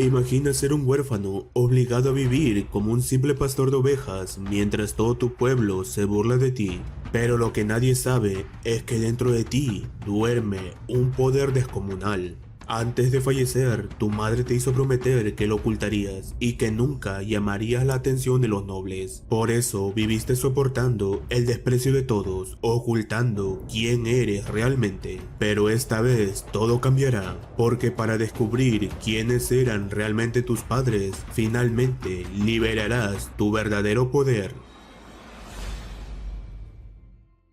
Imagina ser un huérfano obligado a vivir como un simple pastor de ovejas mientras todo tu pueblo se burla de ti. Pero lo que nadie sabe es que dentro de ti duerme un poder descomunal. Antes de fallecer, tu madre te hizo prometer que lo ocultarías y que nunca llamarías la atención de los nobles. Por eso viviste soportando el desprecio de todos, ocultando quién eres realmente. Pero esta vez todo cambiará, porque para descubrir quiénes eran realmente tus padres, finalmente liberarás tu verdadero poder.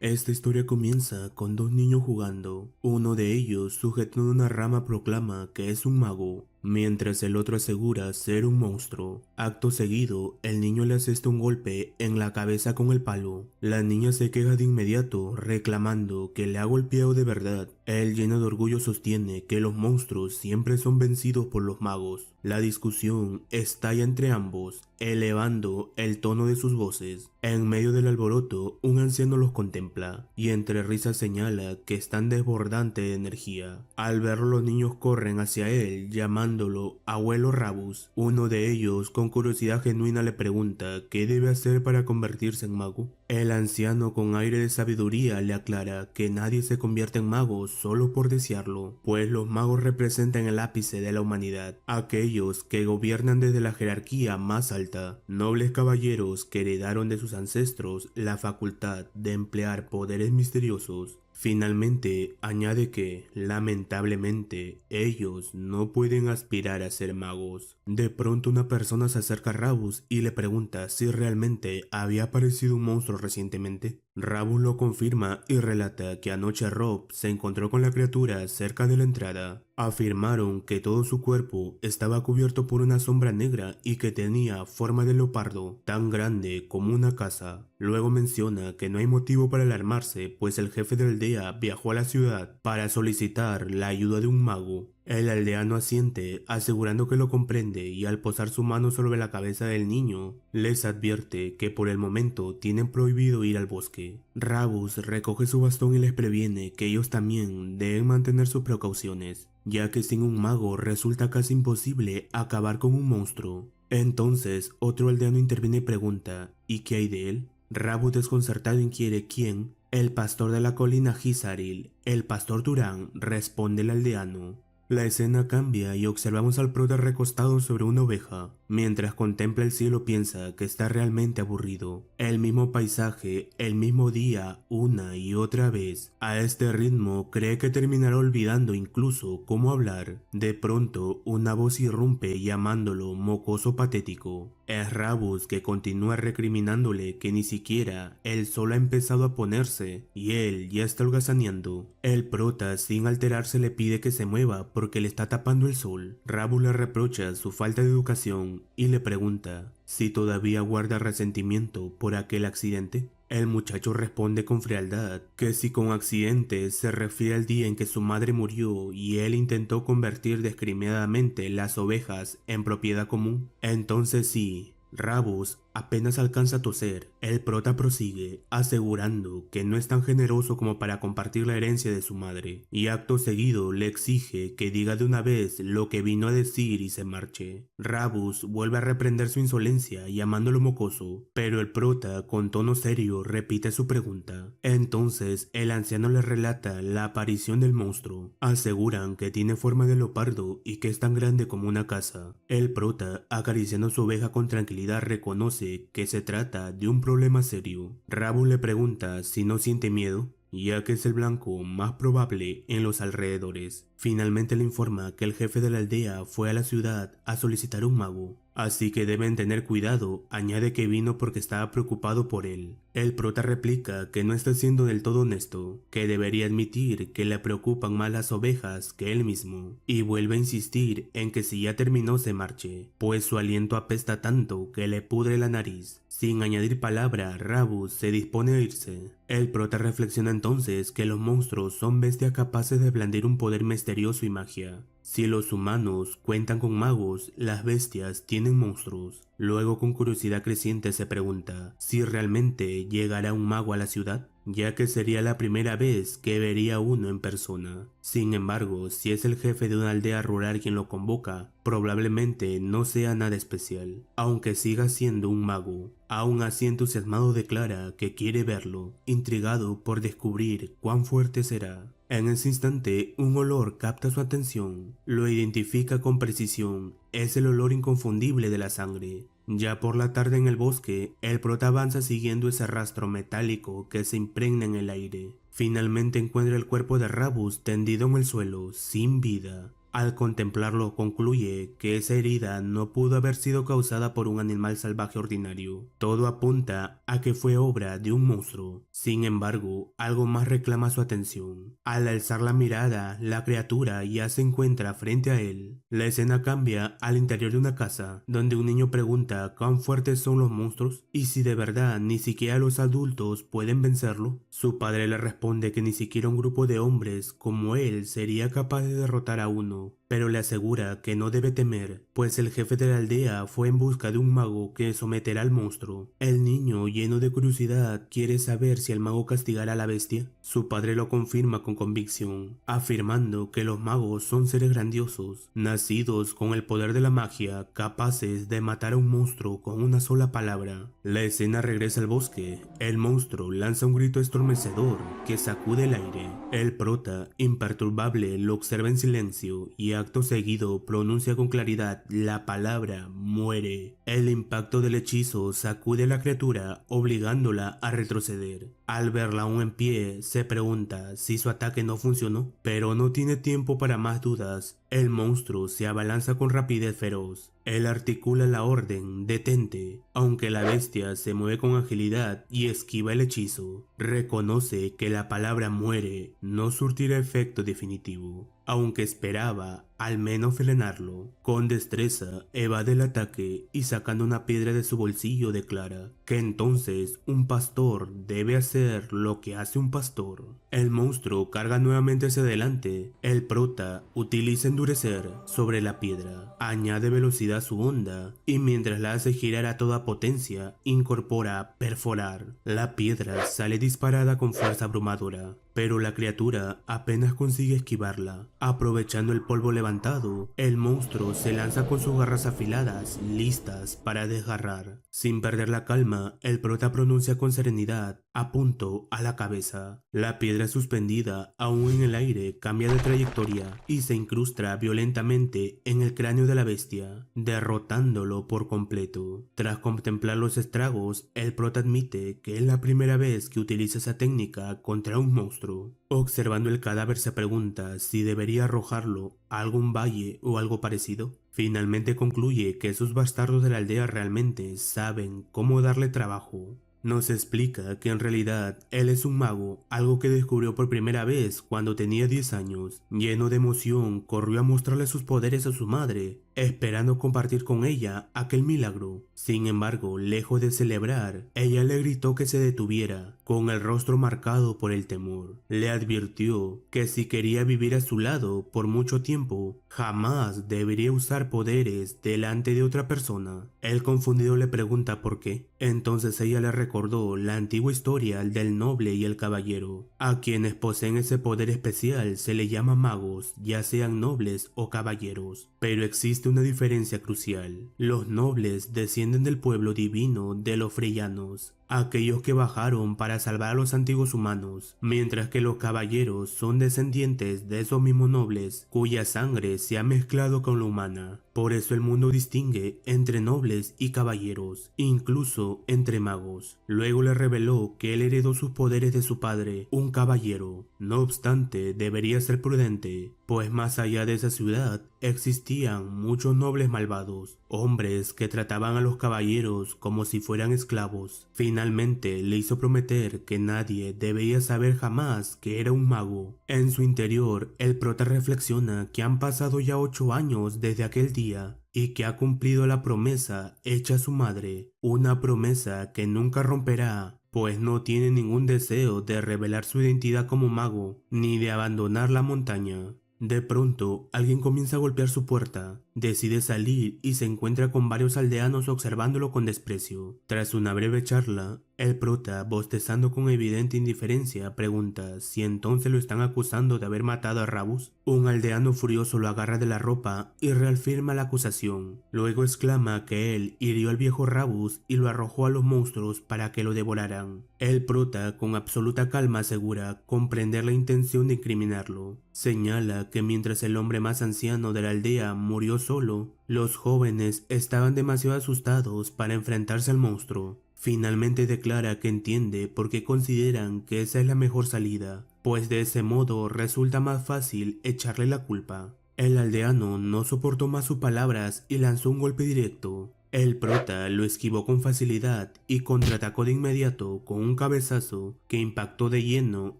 Esta historia comienza con dos niños jugando. Uno de ellos, sujetando una rama, proclama que es un mago, mientras el otro asegura ser un monstruo. Acto seguido, el niño le asesta un golpe en la cabeza con el palo. La niña se queja de inmediato, reclamando que le ha golpeado de verdad. Él, lleno de orgullo, sostiene que los monstruos siempre son vencidos por los magos. La discusión estalla entre ambos, elevando el tono de sus voces. En medio del alboroto, un anciano los contempla y entre risas señala que están desbordantes de energía. Al verlo, los niños corren hacia él, llamándolo Abuelo Rabus. Uno de ellos, con curiosidad genuina, le pregunta qué debe hacer para convertirse en mago. El anciano, con aire de sabiduría, le aclara que nadie se convierte en mago solo por desearlo, pues los magos representan el ápice de la humanidad, aquellos que gobiernan desde la jerarquía más alta, nobles caballeros que heredaron de sus ancestros la facultad de emplear poderes misteriosos. Finalmente, añade que, lamentablemente, ellos no pueden aspirar a ser magos. De pronto una persona se acerca a Rabus y le pregunta si realmente había aparecido un monstruo recientemente. Rabus lo confirma y relata que anoche Rob se encontró con la criatura cerca de la entrada. Afirmaron que todo su cuerpo estaba cubierto por una sombra negra y que tenía forma de leopardo, tan grande como una casa. Luego menciona que no hay motivo para alarmarse, pues el jefe de la aldea viajó a la ciudad para solicitar la ayuda de un mago. El aldeano asiente, asegurando que lo comprende, y al posar su mano sobre la cabeza del niño, les advierte que por el momento tienen prohibido ir al bosque. Rabus recoge su bastón y les previene que ellos también deben mantener sus precauciones, ya que sin un mago resulta casi imposible acabar con un monstruo. Entonces, otro aldeano interviene y pregunta, ¿y qué hay de él? Rabus, desconcertado, inquiere quién. El pastor de la colina Gizaril, el pastor Durán, responde el aldeano. La escena cambia y observamos al prota recostado sobre una oveja. Mientras contempla el cielo, piensa que está realmente aburrido. El mismo paisaje, el mismo día, una y otra vez. A este ritmo cree que terminará olvidando incluso cómo hablar. De pronto, una voz irrumpe llamándolo mocoso patético. Es Rabus, que continúa recriminándole que ni siquiera el sol ha empezado a ponerse y él ya está holgazaneando. El prota, sin alterarse, le pide que se mueva porque le está tapando el sol. Rabus le reprocha su falta de educación y le pregunta si todavía guarda resentimiento por aquel accidente. El muchacho responde con frialdad que si con accidente se refiere al día en que su madre murió y él intentó convertir discriminadamente las ovejas en propiedad común, entonces sí. Rabus apenas alcanza a toser. El prota prosigue, asegurando que no es tan generoso como para compartir la herencia de su madre, y acto seguido le exige que diga de una vez lo que vino a decir y se marche. Rabus vuelve a reprender su insolencia llamándolo mocoso, pero el prota, con tono serio, repite su pregunta. Entonces el anciano le relata la aparición del monstruo. Aseguran que tiene forma de leopardo y que es tan grande como una casa. El prota, acariciando su oveja con tranquilidad, reconoce que se trata de un problema serio. Rabus le pregunta si no siente miedo, ya que es el blanco más probable en los alrededores. Finalmente le informa que el jefe de la aldea fue a la ciudad a solicitar un mago, así que deben tener cuidado. Añade que vino porque estaba preocupado por él. El prota replica que no está siendo del todo honesto, que debería admitir que le preocupan más las ovejas que él mismo, y vuelve a insistir en que si ya terminó se marche, pues su aliento apesta tanto que le pudre la nariz. Sin añadir palabra, Rabus se dispone a irse. El prota reflexiona entonces que los monstruos son bestias capaces de blandir un poder misterioso y magia. Si los humanos cuentan con magos, las bestias tienen monstruos. Luego, con curiosidad creciente, se pregunta si realmente llegará un mago a la ciudad. ya que sería la primera vez que vería uno en persona. Sin embargo, si es el jefe de una aldea rural quien lo convoca, probablemente no sea nada especial, aunque siga siendo un mago. Aún así entusiasmado declara que quiere verlo, intrigado por descubrir cuán fuerte será. En ese instante, un olor capta su atención, lo identifica con precisión, es el olor inconfundible de la sangre. Ya por la tarde en el bosque, el prota avanza siguiendo ese rastro metálico que se impregna en el aire. Finalmente encuentra el cuerpo de Rabus tendido en el suelo, sin vida. Al contemplarlo concluye que esa herida no pudo haber sido causada por un animal salvaje ordinario. Todo apunta a que fue obra de un monstruo. Sin embargo, algo más reclama su atención. Al alzar la mirada, la criatura ya se encuentra frente a él. La escena cambia al interior de una casa, donde un niño pregunta cuán fuertes son los monstruos y si de verdad ni siquiera los adultos pueden vencerlo. Su padre le responde que ni siquiera un grupo de hombres como él sería capaz de derrotar a uno, pero le asegura que no debe temer, pues el jefe de la aldea fue en busca de un mago que someterá al monstruo. El niño, lleno de curiosidad, quiere saber si el mago castigará a la bestia. Su padre lo confirma con convicción, afirmando que los magos son seres grandiosos, nacidos con el poder de la magia, capaces de matar a un monstruo con una sola palabra. La escena regresa al bosque. El monstruo lanza un grito estremecedor que sacude el aire. El prota, imperturbable, lo observa en silencio y acto seguido pronuncia con claridad la palabra muere. El impacto del hechizo sacude a la criatura, obligándola a retroceder. Al verla aún en pie, se pregunta si su ataque no funcionó, pero no tiene tiempo para más dudas. El monstruo se abalanza con rapidez feroz. Él articula la orden, detente, aunque la bestia se mueve con agilidad y esquiva el hechizo. Reconoce que la palabra muere no surtirá efecto definitivo, aunque esperaba al menos frenarlo. Con destreza evade el ataque y sacando una piedra de su bolsillo declara que entonces un pastor debe hacer lo que hace un pastor. El monstruo carga nuevamente hacia adelante. El prota utiliza endurecer sobre la piedra, añade velocidad a su onda y mientras la hace girar a toda potencia, incorpora perforar. La piedra sale disparada con fuerza abrumadora, pero la criatura apenas consigue esquivarla. Aprovechando el polvo levantado, el monstruo se lanza con sus garras afiladas, listas para desgarrar. Sin perder la calma, el prota pronuncia con serenidad, apunto a la cabeza. La piedra suspendida, aún en el aire, cambia de trayectoria y se incrusta violentamente en el cráneo de la bestia, derrotándolo por completo. Tras contemplar los estragos, el prota admite que es la primera vez que utiliza esa técnica contra un monstruo. Observando el cadáver se pregunta si debería arrojarlo a algún valle o algo parecido. Finalmente concluye que esos bastardos de la aldea realmente saben cómo darle trabajo. Nos explica que en realidad él es un mago, algo que descubrió por primera vez cuando tenía 10 años. Lleno de emoción, corrió a mostrarle sus poderes a su madre, esperando compartir con ella aquel milagro. Sin embargo, lejos de celebrar, ella le gritó que se detuviera, con el rostro marcado por el temor. Le advirtió que si quería vivir a su lado por mucho tiempo, jamás debería usar poderes delante de otra persona. El confundido le pregunta por qué. Entonces ella le recordó la antigua historia del noble y el caballero. A quienes poseen ese poder especial se le llama magos, ya sean nobles o caballeros. Pero existe una diferencia crucial. Los nobles descienden del pueblo divino de los freyanos, aquellos que bajaron para salvar a los antiguos humanos, mientras que los caballeros son descendientes de esos mismos nobles cuya sangre se ha mezclado con la humana. Por eso el mundo distingue entre nobles y caballeros, incluso entre magos. Luego le reveló que él heredó sus poderes de su padre, un caballero. No obstante, debería ser prudente, pues más allá de esa ciudad existían muchos nobles malvados, hombres que trataban a los caballeros como si fueran esclavos. Finalmente le hizo prometer que nadie debía saber jamás que era un mago. En su interior, el prota reflexiona que han pasado ya 8 años desde aquel día y que ha cumplido la promesa hecha a su madre, una promesa que nunca romperá, pues no tiene ningún deseo de revelar su identidad como mago, ni de abandonar la montaña. De pronto, alguien comienza a golpear su puerta. Decide salir y se encuentra con varios aldeanos observándolo con desprecio. Tras una breve charla, El prota, bostezando con evidente indiferencia, pregunta si entonces lo están acusando de haber matado a Rabus. Un aldeano furioso lo agarra de la ropa y reafirma la acusación. Luego exclama que él hirió al viejo Rabus y lo arrojó a los monstruos para que lo devoraran. El prota, con absoluta calma, asegura comprender la intención de incriminarlo. Señala que mientras el hombre más anciano de la aldea murió solo, los jóvenes estaban demasiado asustados para enfrentarse al monstruo. Finalmente declara que entiende por qué consideran que esa es la mejor salida, pues de ese modo resulta más fácil echarle la culpa. El aldeano no soportó más sus palabras y lanzó un golpe directo. El prota lo esquivó con facilidad y contraatacó de inmediato con un cabezazo que impactó de lleno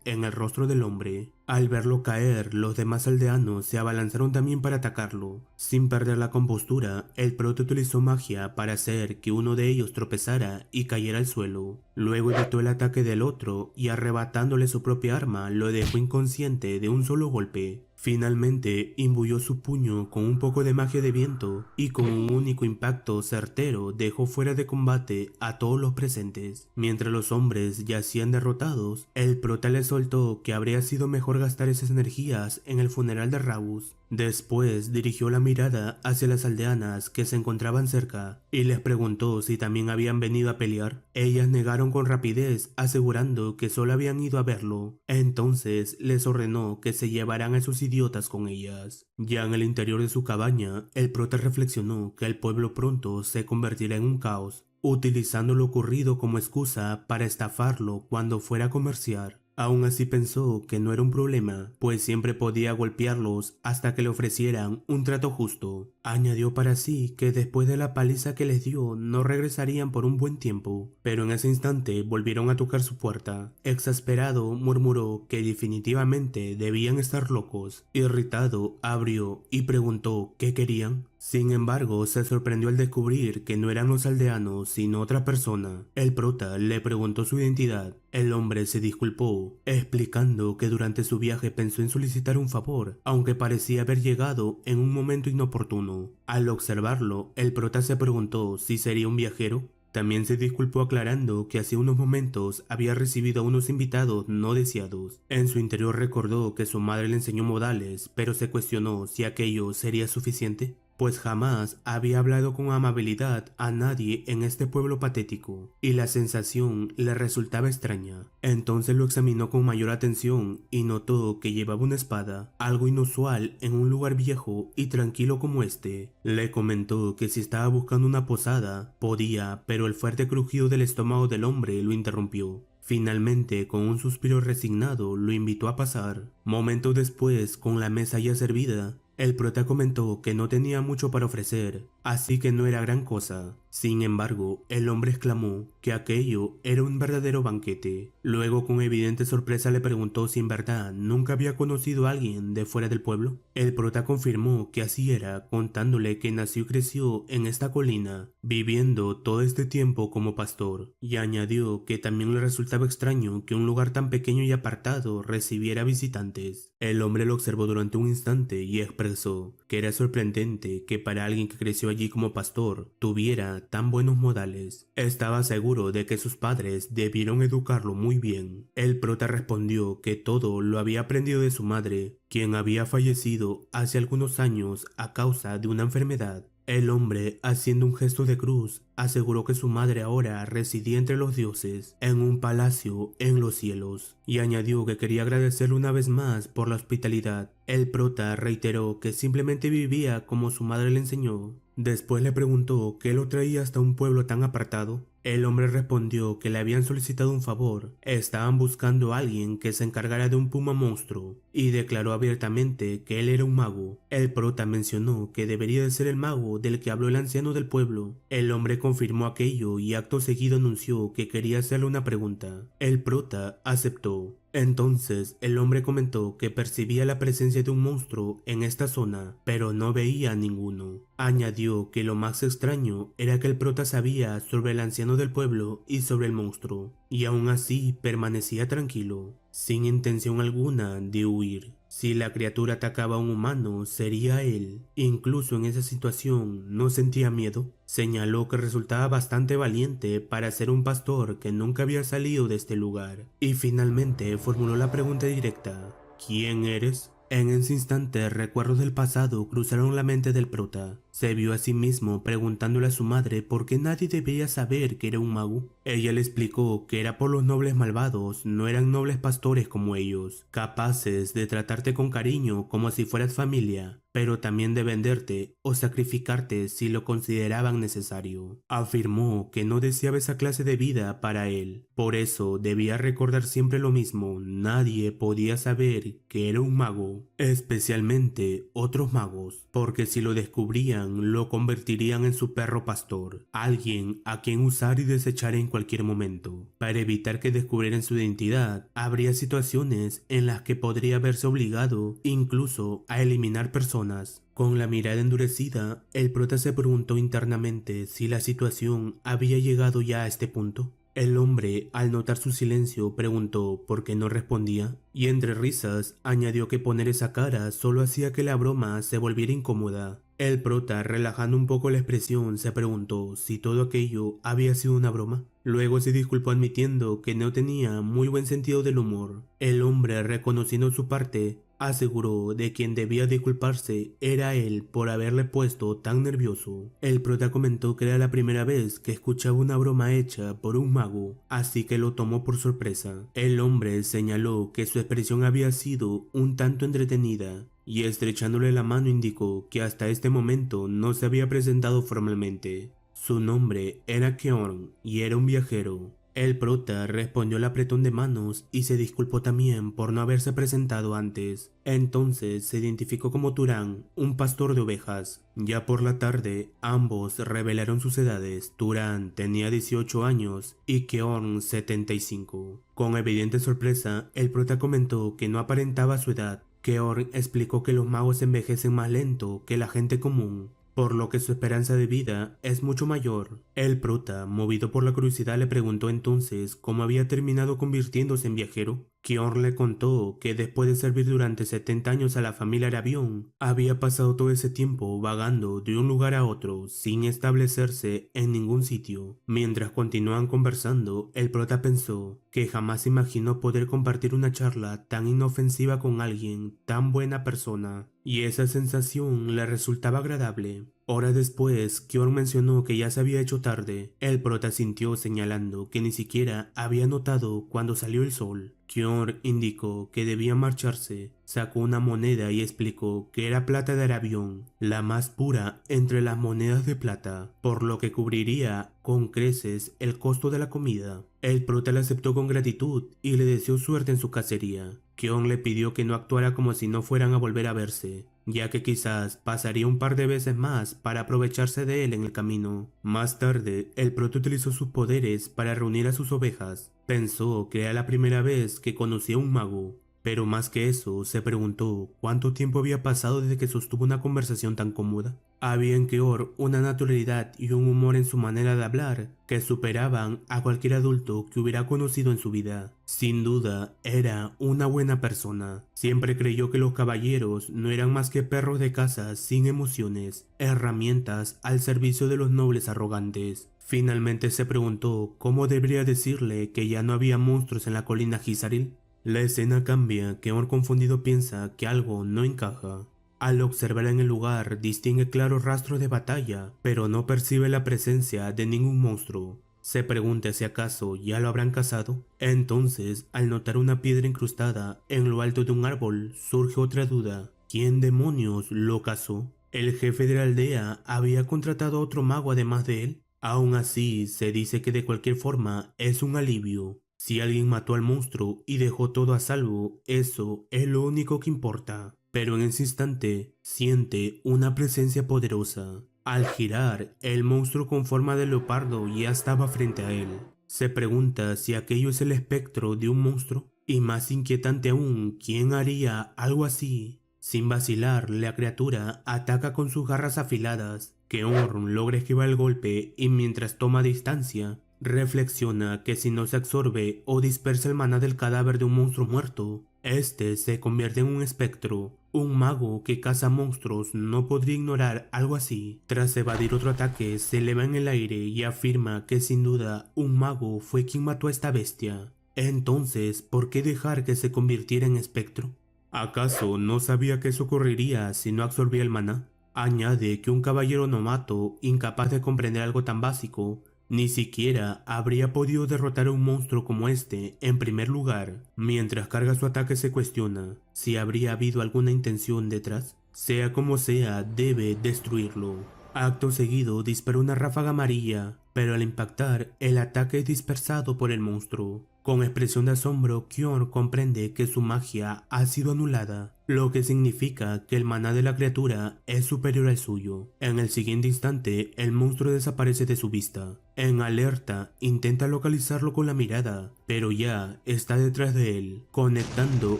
en el rostro del hombre. Al verlo caer, los demás aldeanos se abalanzaron también para atacarlo. Sin perder la compostura, el prota utilizó magia para hacer que uno de ellos tropezara y cayera al suelo. Luego evitó el ataque del otro y arrebatándole su propia arma lo dejó inconsciente de un solo golpe. Finalmente imbuyó su puño con un poco de magia de viento y con un único impacto certero dejó fuera de combate a todos los presentes. Mientras los hombres yacían derrotados, el prota le soltó que habría sido mejor gastar esas energías en el funeral de Rabus. Después dirigió la mirada hacia las aldeanas que se encontraban cerca y les preguntó si también habían venido a pelear. Ellas negaron con rapidez, asegurando que solo habían ido a verlo. Entonces les ordenó que se llevaran a esos idiotas con ellas. Ya en el interior de su cabaña, el prota reflexionó que el pueblo pronto se convertirá en un caos, utilizando lo ocurrido como excusa para estafarlo cuando fuera a comerciar. Aún así pensó que no era un problema, pues siempre podía golpearlos hasta que le ofrecieran un trato justo. Añadió para sí que después de la paliza que les dio no regresarían por un buen tiempo, pero en ese instante volvieron a tocar su puerta. Exasperado, murmuró que definitivamente debían estar locos. Irritado, abrió y preguntó qué querían. Sin embargo, se sorprendió al descubrir que no eran los aldeanos, sino otra persona. El prota le preguntó su identidad. El hombre se disculpó, explicando que durante su viaje pensó en solicitar un favor, aunque parecía haber llegado en un momento inoportuno. Al observarlo, el prota se preguntó si sería un viajero. También se disculpó aclarando que hace unos momentos había recibido a unos invitados no deseados. En su interior recordó que su madre le enseñó modales, pero se cuestionó si aquello sería suficiente, pues jamás había hablado con amabilidad a nadie en este pueblo patético, y la sensación le resultaba extraña. Entonces lo examinó con mayor atención y notó que llevaba una espada, algo inusual en un lugar viejo y tranquilo como este. Le comentó que si estaba buscando una posada, podía, pero el fuerte crujido del estómago del hombre lo interrumpió. Finalmente, con un suspiro resignado, lo invitó a pasar. Momentos después, con la mesa ya servida, el prota comentó que no tenía mucho para ofrecer, así que no era gran cosa. Sin embargo, el hombre exclamó que aquello era un verdadero banquete. Luego, con evidente sorpresa, le preguntó si en verdad nunca había conocido a alguien de fuera del pueblo. El prota confirmó que así era, contándole que nació y creció en esta colina, viviendo todo este tiempo como pastor, y añadió que también le resultaba extraño que un lugar tan pequeño y apartado recibiera visitantes. El hombre lo observó durante un instante y expresó que era sorprendente que para alguien que creció allí como pastor tuviera tan buenos modales. Estaba seguro de que sus padres debieron educarlo muy bien. El prota respondió que todo lo había aprendido de su madre, quien había fallecido hace algunos años a causa de una enfermedad. El hombre, haciendo un gesto de cruz, aseguró que su madre ahora residía entre los dioses, en un palacio en los cielos, y añadió que quería agradecerle una vez más por la hospitalidad. El prota reiteró que simplemente vivía como su madre le enseñó. Después le preguntó qué lo traía hasta un pueblo tan apartado. El hombre respondió que le habían solicitado un favor. Estaban buscando a alguien que se encargara de un puma monstruo, y declaró abiertamente que él era un mago. El prota mencionó que debería de ser el mago del que habló el anciano del pueblo. El hombre confirmó aquello y acto seguido anunció que quería hacerle una pregunta. El prota aceptó. Entonces el hombre comentó que percibía la presencia de un monstruo en esta zona, pero no veía a ninguno. Añadió que lo más extraño era que el prota sabía sobre el anciano del pueblo y sobre el monstruo, y aún así permanecía tranquilo, sin intención alguna de huir. Si la criatura atacaba a un humano, sería él. Incluso en esa situación no sentía miedo. Señaló que resultaba bastante valiente para ser un pastor que nunca había salido de este lugar. Y finalmente formuló la pregunta directa: ¿quién eres? En ese instante, recuerdos del pasado cruzaron la mente del prota. Se vio a sí mismo preguntándole a su madre por qué nadie debía saber que era un mago. Ella le explicó que era por los nobles malvados, no eran nobles pastores como ellos, capaces de tratarte con cariño como si fueras familia, pero también de venderte o sacrificarte si lo consideraban necesario. Afirmó que no deseaba esa clase de vida para él, por eso debía recordar siempre lo mismo: nadie podía saber que era un mago, especialmente otros magos, porque si lo descubrían lo convertirían en su perro pastor, alguien a quien usar y desechar en cualquier momento. Para evitar que descubrieran su identidad, habría situaciones en las que podría verse obligado incluso a eliminar personas. Con la mirada endurecida, el prota se preguntó internamente si la situación había llegado ya a este punto. El hombre, al notar su silencio, preguntó por qué no respondía, y entre risas añadió que poner esa cara solo hacía que la broma se volviera incómoda. El prota, relajando un poco la expresión, se preguntó si todo aquello había sido una broma. Luego se disculpó admitiendo que no tenía muy buen sentido del humor. El hombre, reconociendo su parte, aseguró de quien debía disculparse era él por haberle puesto tan nervioso. El prota comentó que era la primera vez que escuchaba una broma hecha por un mago, así que lo tomó por sorpresa. El hombre señaló que su expresión había sido un tanto entretenida, y estrechándole la mano indicó que hasta este momento no se había presentado formalmente. Su nombre era Keorn y era un viajero. El prota respondió al apretón de manos y se disculpó también por no haberse presentado antes. Entonces se identificó como Turán, un pastor de ovejas. Ya por la tarde, ambos revelaron sus edades. Turán tenía 18 años y Keorn 75. Con evidente sorpresa, el prota comentó que no aparentaba su edad. Keorn explicó que los magos envejecen más lento que la gente común, por lo que su esperanza de vida es mucho mayor. El prota, movido por la curiosidad, le preguntó entonces cómo había terminado convirtiéndose en viajero. Keorn le contó que después de servir durante 70 años a la familia Arabión, había pasado todo ese tiempo vagando de un lugar a otro sin establecerse en ningún sitio. Mientras continuaban conversando, el prota pensó que jamás imaginó poder compartir una charla tan inofensiva con alguien tan buena persona, y esa sensación le resultaba agradable. Horas después, Keorn mencionó que ya se había hecho tarde. El prota sintió señalando que ni siquiera había notado cuando salió el sol. Keorn indicó que debía marcharse, sacó una moneda y explicó que era plata de Arabión, la más pura entre las monedas de plata, por lo que cubriría con creces el costo de la comida. El prota le aceptó con gratitud y le deseó suerte en su cacería. Keorn le pidió que no actuara como si no fueran a volver a verse, ya que quizás pasaría un par de veces más para aprovecharse de él en el camino. Más tarde, el prota utilizó sus poderes para reunir a sus ovejas. Pensó que era la primera vez que conocía a un mago, pero más que eso, se preguntó cuánto tiempo había pasado desde que sostuvo una conversación tan cómoda. Había en Keorn una naturalidad y un humor en su manera de hablar que superaban a cualquier adulto que hubiera conocido en su vida. Sin duda, era una buena persona. Siempre creyó que los caballeros no eran más que perros de caza sin emociones, herramientas al servicio de los nobles arrogantes. Finalmente se preguntó cómo debería decirle que ya no había monstruos en la colina Gisaril. La escena cambia. Keorn confundido piensa que algo no encaja. Al observar en el lugar distingue claros rastros de batalla, pero no percibe la presencia de ningún monstruo. Se pregunta si acaso ya lo habrán cazado. Entonces, al notar una piedra incrustada en lo alto de un árbol, surge otra duda. ¿Quién demonios lo cazó? ¿El jefe de la aldea había contratado a otro mago además de él? Aún así, se dice que de cualquier forma es un alivio. Si alguien mató al monstruo y dejó todo a salvo, eso es lo único que importa. Pero en ese instante, siente una presencia poderosa. Al girar, el monstruo con forma de leopardo ya estaba frente a él. Se pregunta si aquello es el espectro de un monstruo. Y más inquietante aún, ¿quién haría algo así? Sin vacilar, la criatura ataca con sus garras afiladas. Keorn logra esquivar el golpe y mientras toma distancia, reflexiona que si no se absorbe o dispersa el maná del cadáver de un monstruo muerto, Este se convierte en un espectro. Un mago que caza monstruos no podría ignorar algo así. Tras evadir otro ataque, se eleva en el aire y afirma que sin duda un mago fue quien mató a esta bestia. Entonces, ¿por qué dejar que se convirtiera en espectro? ¿Acaso no sabía que eso ocurriría si no absorbía el maná? Añade que un caballero novato, incapaz de comprender algo tan básico, ni siquiera habría podido derrotar a un monstruo como este en primer lugar. Mientras carga su ataque se cuestiona si habría habido alguna intención detrás. Sea como sea, debe destruirlo. Acto seguido dispara una ráfaga amarilla, pero al impactar, el ataque es dispersado por el monstruo. Con expresión de asombro, Kion comprende que su magia ha sido anulada, lo que significa que el maná de la criatura es superior al suyo. En el siguiente instante, el monstruo desaparece de su vista. En alerta, intenta localizarlo con la mirada, pero ya está detrás de él, conectando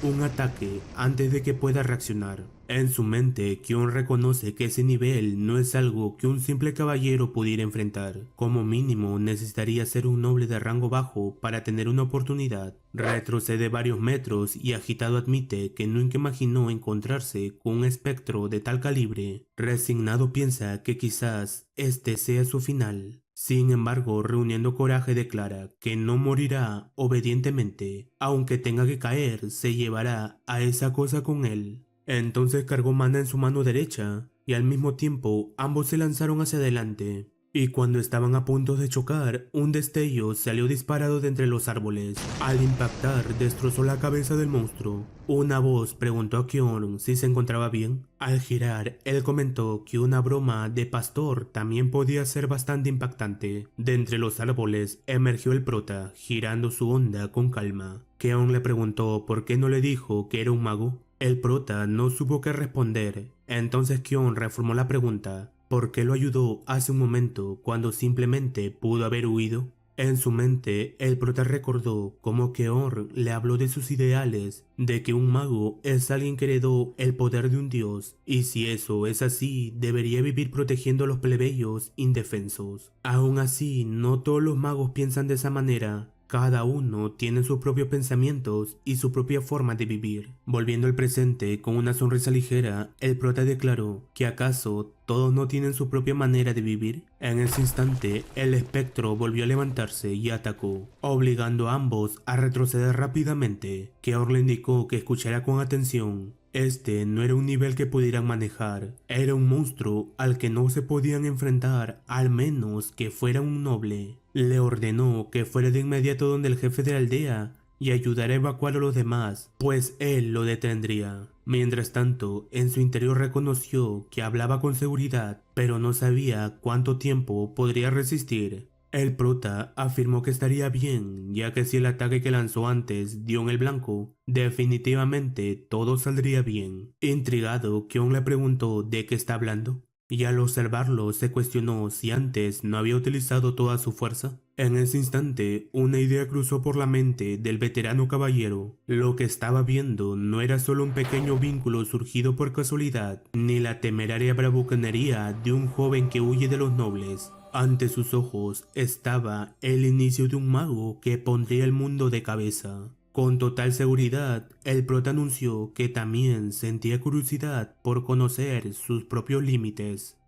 un ataque antes de que pueda reaccionar. En su mente, Kion reconoce que ese nivel no es algo que un simple caballero pudiera enfrentar. Como mínimo, necesitaría ser un noble de rango bajo para tener una oportunidad. Retrocede varios metros y agitado admite que nunca imaginó encontrarse con un espectro de tal calibre. Resignado piensa que quizás este sea su final. Sin embargo, reuniendo coraje declara que no morirá obedientemente. Aunque tenga que caer, se llevará a esa cosa con él. Entonces cargó mana en su mano derecha y al mismo tiempo ambos se lanzaron hacia adelante. Y cuando estaban a punto de chocar, un destello salió disparado de entre los árboles. Al impactar, destrozó la cabeza del monstruo. Una voz preguntó a Kion si se encontraba bien. Al girar, él comentó que una broma de pastor también podía ser bastante impactante. De entre los árboles emergió el prota, girando su onda con calma. Kion le preguntó por qué no le dijo que era un mago. El prota no supo qué responder. Entonces Kion reformuló la pregunta. ¿Por qué lo ayudó hace un momento cuando simplemente pudo haber huido? En su mente, el prota recordó cómo Keor le habló de sus ideales, de que un mago es alguien que heredó el poder de un dios, y si eso es así, debería vivir protegiendo a los plebeyos indefensos. Aún así, no todos los magos piensan de esa manera. Cada uno tiene sus propios pensamientos y su propia forma de vivir. Volviendo al presente con una sonrisa ligera, el prota declaró que acaso todos no tienen su propia manera de vivir. En ese instante, el espectro volvió a levantarse y atacó, obligando a ambos a retroceder rápidamente. Keor le indicó que escuchara con atención. Este no era un nivel que pudieran manejar, era un monstruo al que no se podían enfrentar, al menos que fuera un noble. Le ordenó que fuera de inmediato donde el jefe de la aldea y ayudara a evacuar a los demás, pues él lo detendría. Mientras tanto, en su interior reconoció que hablaba con seguridad, pero no sabía cuánto tiempo podría resistir. El prota afirmó que estaría bien, ya que si el ataque que lanzó antes dio en el blanco, definitivamente todo saldría bien. Intrigado, Kion le preguntó de qué está hablando, y al observarlo se cuestionó si antes no había utilizado toda su fuerza. En ese instante, una idea cruzó por la mente del veterano caballero. Lo que estaba viendo no era solo un pequeño vínculo surgido por casualidad, ni la temeraria bravuconería de un joven que huye de los nobles. Ante sus ojos estaba el inicio de un mago que pondría el mundo de cabeza. Con total seguridad, el prota anunció que también sentía curiosidad por conocer sus propios límites.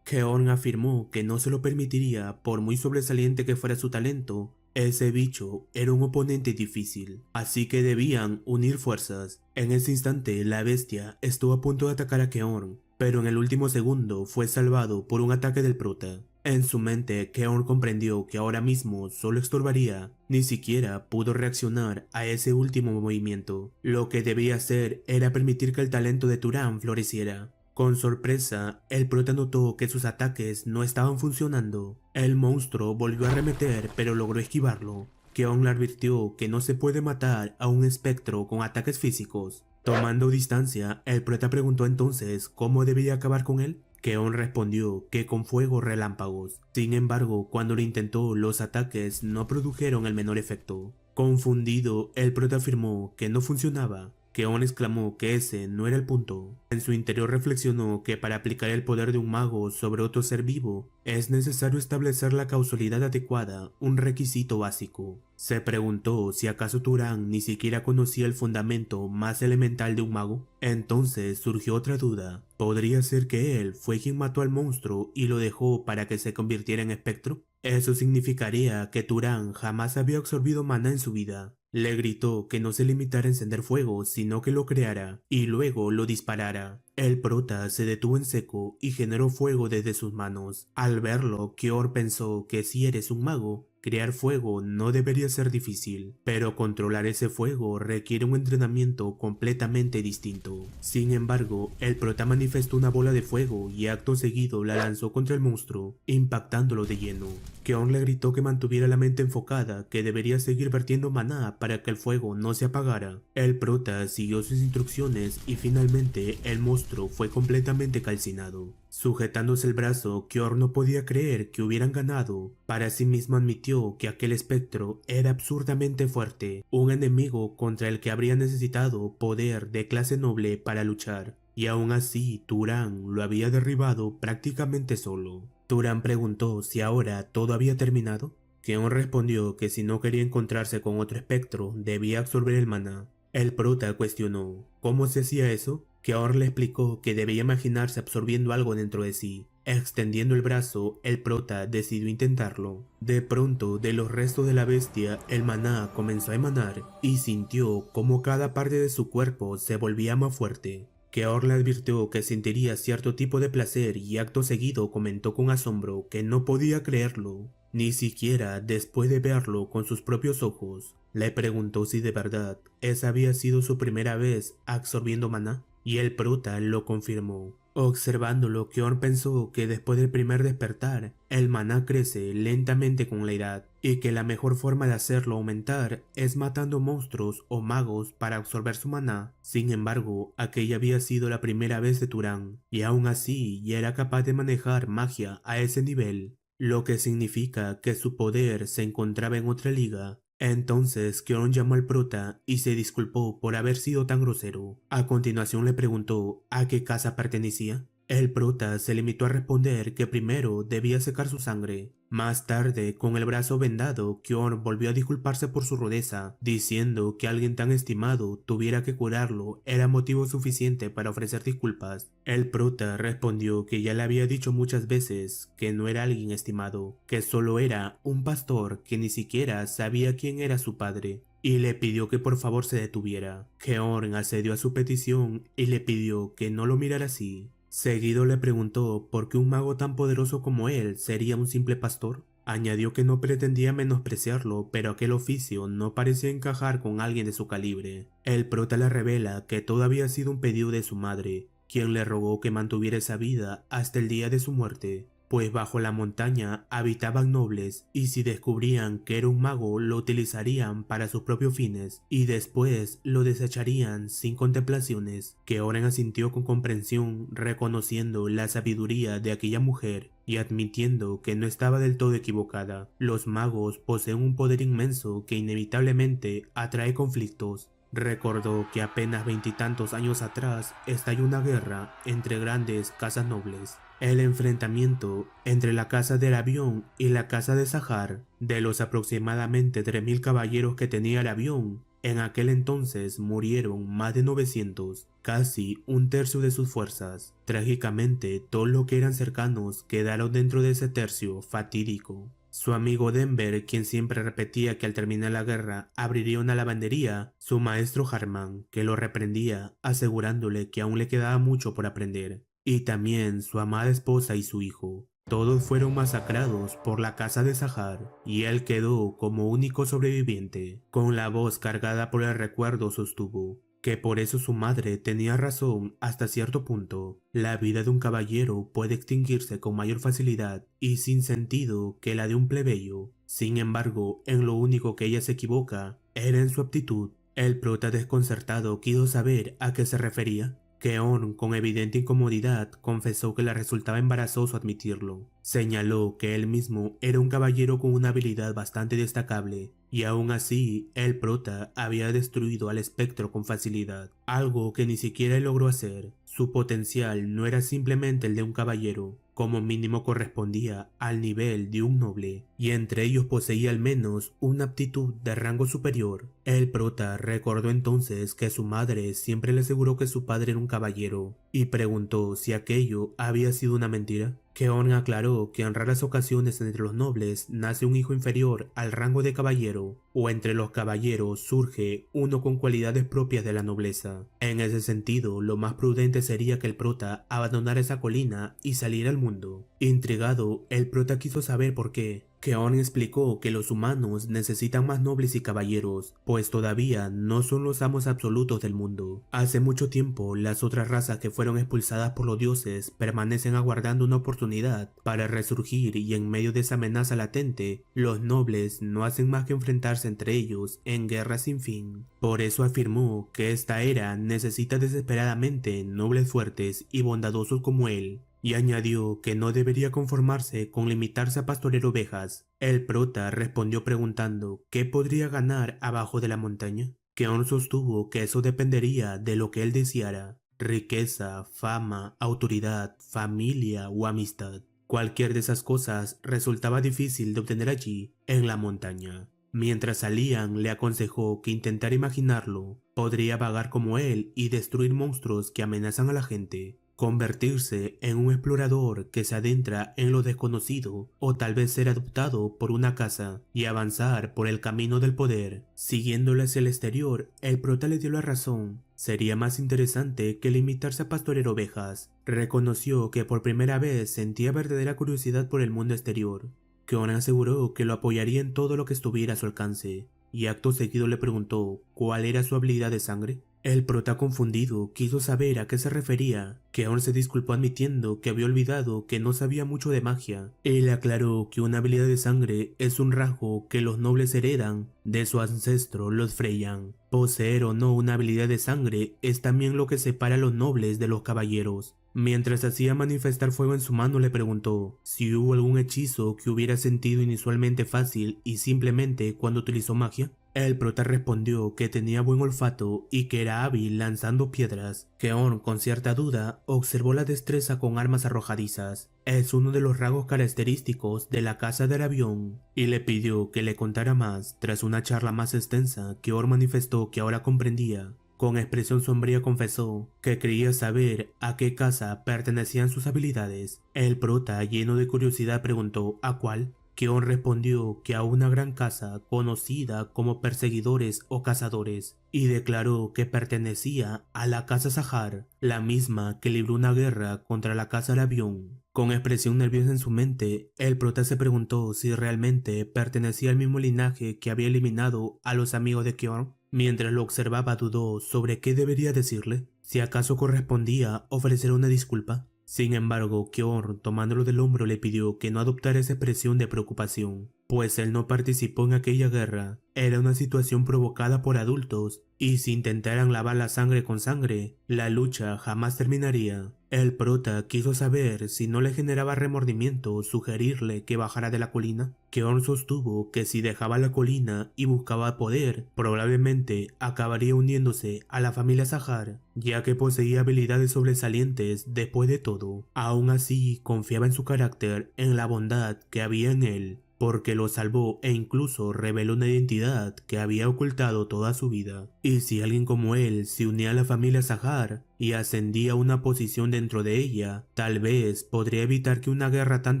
Keon afirmó que no se lo permitiría por muy sobresaliente que fuera su talento. Ese bicho era un oponente difícil, así que debían unir fuerzas. En ese instante, la bestia estuvo a punto de atacar a Keon, pero en el último segundo fue salvado por un ataque del prota. En su mente, Keon comprendió que ahora mismo solo estorbaría, ni siquiera pudo reaccionar a ese último movimiento. Lo que debía hacer era permitir que el talento de Turan floreciera. Con sorpresa, el prota notó que sus ataques no estaban funcionando. El monstruo volvió a arremeter, pero logró esquivarlo. Keon le advirtió que no se puede matar a un espectro con ataques físicos. Tomando distancia, el prota preguntó entonces cómo debía acabar con él. Keon respondió que con fuego relámpagos. Sin embargo, cuando lo intentó, los ataques no produjeron el menor efecto. Confundido, el prota afirmó que no funcionaba. Keon exclamó que ese no era el punto. En su interior reflexionó que para aplicar el poder de un mago sobre otro ser vivo, es necesario establecer la causalidad adecuada, un requisito básico. Se preguntó si acaso Turan ni siquiera conocía el fundamento más elemental de un mago. Entonces surgió otra duda. ¿Podría ser que él fue quien mató al monstruo y lo dejó para que se convirtiera en espectro? Eso significaría que Turan jamás había absorbido maná en su vida. Le gritó que no se limitara a encender fuego, sino que lo creara y luego lo disparara. El prota se detuvo en seco y generó fuego desde sus manos. Al verlo, Kior pensó que si eres un mago, crear fuego no debería ser difícil, pero controlar ese fuego requiere un entrenamiento completamente distinto. Sin embargo, el prota manifestó una bola de fuego y acto seguido la lanzó contra el monstruo, impactándolo de lleno. Keon le gritó que mantuviera la mente enfocada, que debería seguir vertiendo maná para que el fuego no se apagara. El prota siguió sus instrucciones y finalmente el monstruo fue completamente calcinado. Sujetándose el brazo, Kior no podía creer que hubieran ganado. Para sí mismo admitió que aquel espectro era absurdamente fuerte, un enemigo contra el que habría necesitado poder de clase noble para luchar. Y aún así, Turan lo había derribado prácticamente solo. Turan preguntó si ahora todo había terminado. Keon respondió que si no quería encontrarse con otro espectro, debía absorber el maná. El prota cuestionó cómo se hacía eso. Keor le explicó que debía imaginarse absorbiendo algo dentro de sí. Extendiendo el brazo, el prota decidió intentarlo. De pronto, de los restos de la bestia, el maná comenzó a emanar y sintió como cada parte de su cuerpo se volvía más fuerte. Keor le advirtió que sentiría cierto tipo de placer y acto seguido comentó con asombro que no podía creerlo, ni siquiera después de verlo con sus propios ojos. Le preguntó si de verdad esa había sido su primera vez absorbiendo maná, y el prota lo confirmó. Observándolo, Keon pensó que después del primer despertar, el maná crece lentamente con la edad, y que la mejor forma de hacerlo aumentar es matando monstruos o magos para absorber su maná. Sin embargo, aquella había sido la primera vez de Turan, y aún así ya era capaz de manejar magia a ese nivel, lo que significa que su poder se encontraba en otra liga. Entonces Keon llamó al prota y se disculpó por haber sido tan grosero. A continuación le preguntó a qué casa pertenecía. El prota se limitó a responder que primero debía secar su sangre. Más tarde, con el brazo vendado, Keon volvió a disculparse por su rudeza, diciendo que alguien tan estimado tuviera que curarlo era motivo suficiente para ofrecer disculpas. El prota respondió que ya le había dicho muchas veces que no era alguien estimado, que solo era un pastor que ni siquiera sabía quién era su padre, y le pidió que por favor se detuviera. Keon accedió a su petición y le pidió que no lo mirara así. Seguido le preguntó por qué un mago tan poderoso como él sería un simple pastor. Añadió que no pretendía menospreciarlo, pero aquel oficio no parecía encajar con alguien de su calibre. El prota le revela que todo había sido un pedido de su madre, quien le rogó que mantuviera esa vida hasta el día de su muerte, pues bajo la montaña habitaban nobles y si descubrían que era un mago lo utilizarían para sus propios fines y después lo desecharían sin contemplaciones. Keoren asintió con comprensión, reconociendo la sabiduría de aquella mujer y admitiendo que no estaba del todo equivocada. Los magos poseen un poder inmenso que inevitablemente atrae conflictos. Recordó que apenas veintitantos años atrás estalló una guerra entre grandes casas nobles. El enfrentamiento entre la casa del avión y la casa de Sahar, de los aproximadamente 3000 caballeros que tenía el avión, en aquel entonces murieron más de 900, casi un tercio de sus fuerzas. Trágicamente, todos los que eran cercanos quedaron dentro de ese tercio fatídico. Su amigo Denver, quien siempre repetía que al terminar la guerra abriría una lavandería, su maestro Harman, que lo reprendía, asegurándole que aún le quedaba mucho por aprender, y también su amada esposa y su hijo. Todos fueron masacrados por la casa de Sahar, y él quedó como único sobreviviente. Con la voz cargada por el recuerdo sostuvo que por eso su madre tenía razón hasta cierto punto. La vida de un caballero puede extinguirse con mayor facilidad y sin sentido que la de un plebeyo. Sin embargo, en lo único que ella se equivoca era en su aptitud. El prota desconcertado quiso saber a qué se refería. Keon, con evidente incomodidad, confesó que le resultaba embarazoso admitirlo. Señaló que él mismo era un caballero con una habilidad bastante destacable, y aún así, el prota había destruido al espectro con facilidad, algo que ni siquiera él logró hacer. Su potencial no era simplemente el de un caballero, como mínimo correspondía al nivel de un noble, y entre ellos poseía al menos una aptitud de rango superior. El prota recordó entonces que su madre siempre le aseguró que su padre era un caballero, y preguntó si aquello había sido una mentira. Keon aclaró que en raras ocasiones entre los nobles nace un hijo inferior al rango de caballero, o entre los caballeros surge uno con cualidades propias de la nobleza. En ese sentido, lo más prudente sería que el prota abandonara esa colina y saliera al mundo. Intrigado, el prota quiso saber por qué. Keon explicó que los humanos necesitan más nobles y caballeros, pues todavía no son los amos absolutos del mundo. Hace mucho tiempo, las otras razas que fueron expulsadas por los dioses permanecen aguardando una oportunidad para resurgir, y en medio de esa amenaza latente, los nobles no hacen más que enfrentarse entre ellos en guerra sin fin. Por eso afirmó que esta era necesita desesperadamente nobles fuertes y bondadosos como él, y añadió que no debería conformarse con limitarse a pastorear ovejas. El prota respondió preguntando qué podría ganar abajo de la montaña. Keon sostuvo que eso dependería de lo que él deseara: riqueza, fama, autoridad, familia o amistad. Cualquier de esas cosas resultaba difícil de obtener allí, en la montaña. Mientras salían, le aconsejó que intentara imaginarlo. Podría vagar como él y destruir monstruos que amenazan a la gente, convertirse en un explorador que se adentra en lo desconocido, o tal vez ser adoptado por una casa y avanzar por el camino del poder. Siguiéndole hacia el exterior, el prota le dio la razón. Sería más interesante que limitarse a pastorear ovejas. Reconoció que por primera vez sentía verdadera curiosidad por el mundo exterior. Keon aseguró que lo apoyaría en todo lo que estuviera a su alcance, y acto seguido le preguntó cuál era su habilidad de sangre. El prota, confundido, quiso saber a qué se refería. Keon se disculpó admitiendo que había olvidado que no sabía mucho de magia. Él aclaró que una habilidad de sangre es un rasgo que los nobles heredan de su ancestro, los Freyan. Poseer o no una habilidad de sangre es también lo que separa a los nobles de los caballeros. Mientras hacía manifestar fuego en su mano, le preguntó si hubo algún hechizo que hubiera sentido inusualmente fácil y simplemente cuando utilizó magia. El prota respondió que tenía buen olfato y que era hábil lanzando piedras. Keon, con cierta duda, observó la destreza con armas arrojadizas. Es uno de los rasgos característicos de la casa del avión, y le pidió que le contara más. Tras una charla más extensa, Keon manifestó que ahora comprendía. Con expresión sombría confesó que creía saber a qué casa pertenecían sus habilidades. El prota, lleno de curiosidad, preguntó ¿a cuál? Keon respondió que a una gran casa conocida como perseguidores o cazadores, y declaró que pertenecía a la casa Sahar, la misma que libró una guerra contra la casa del avión. Con expresión nerviosa en su mente, el prota se preguntó si realmente pertenecía al mismo linaje que había eliminado a los amigos de Keon. Mientras lo observaba, dudó sobre qué debería decirle, si acaso correspondía ofrecer una disculpa. Sin embargo, Keon, tomándolo del hombro, le pidió que no adoptara esa expresión de preocupación, pues él no participó en aquella guerra. Era una situación provocada por adultos, y si intentaran lavar la sangre con sangre, la lucha jamás terminaría. El prota quiso saber si no le generaba remordimiento sugerirle que bajara de la colina. Keon sostuvo que si dejaba la colina y buscaba poder, probablemente acabaría uniéndose a la familia Sahar, ya que poseía habilidades sobresalientes después de todo. Aún así, confiaba en su carácter, en la bondad que había en él, porque lo salvó e incluso reveló una identidad que había ocultado toda su vida. Y si alguien como él se unía a la familia Sahar y ascendía a una posición dentro de ella, tal vez podría evitar que una guerra tan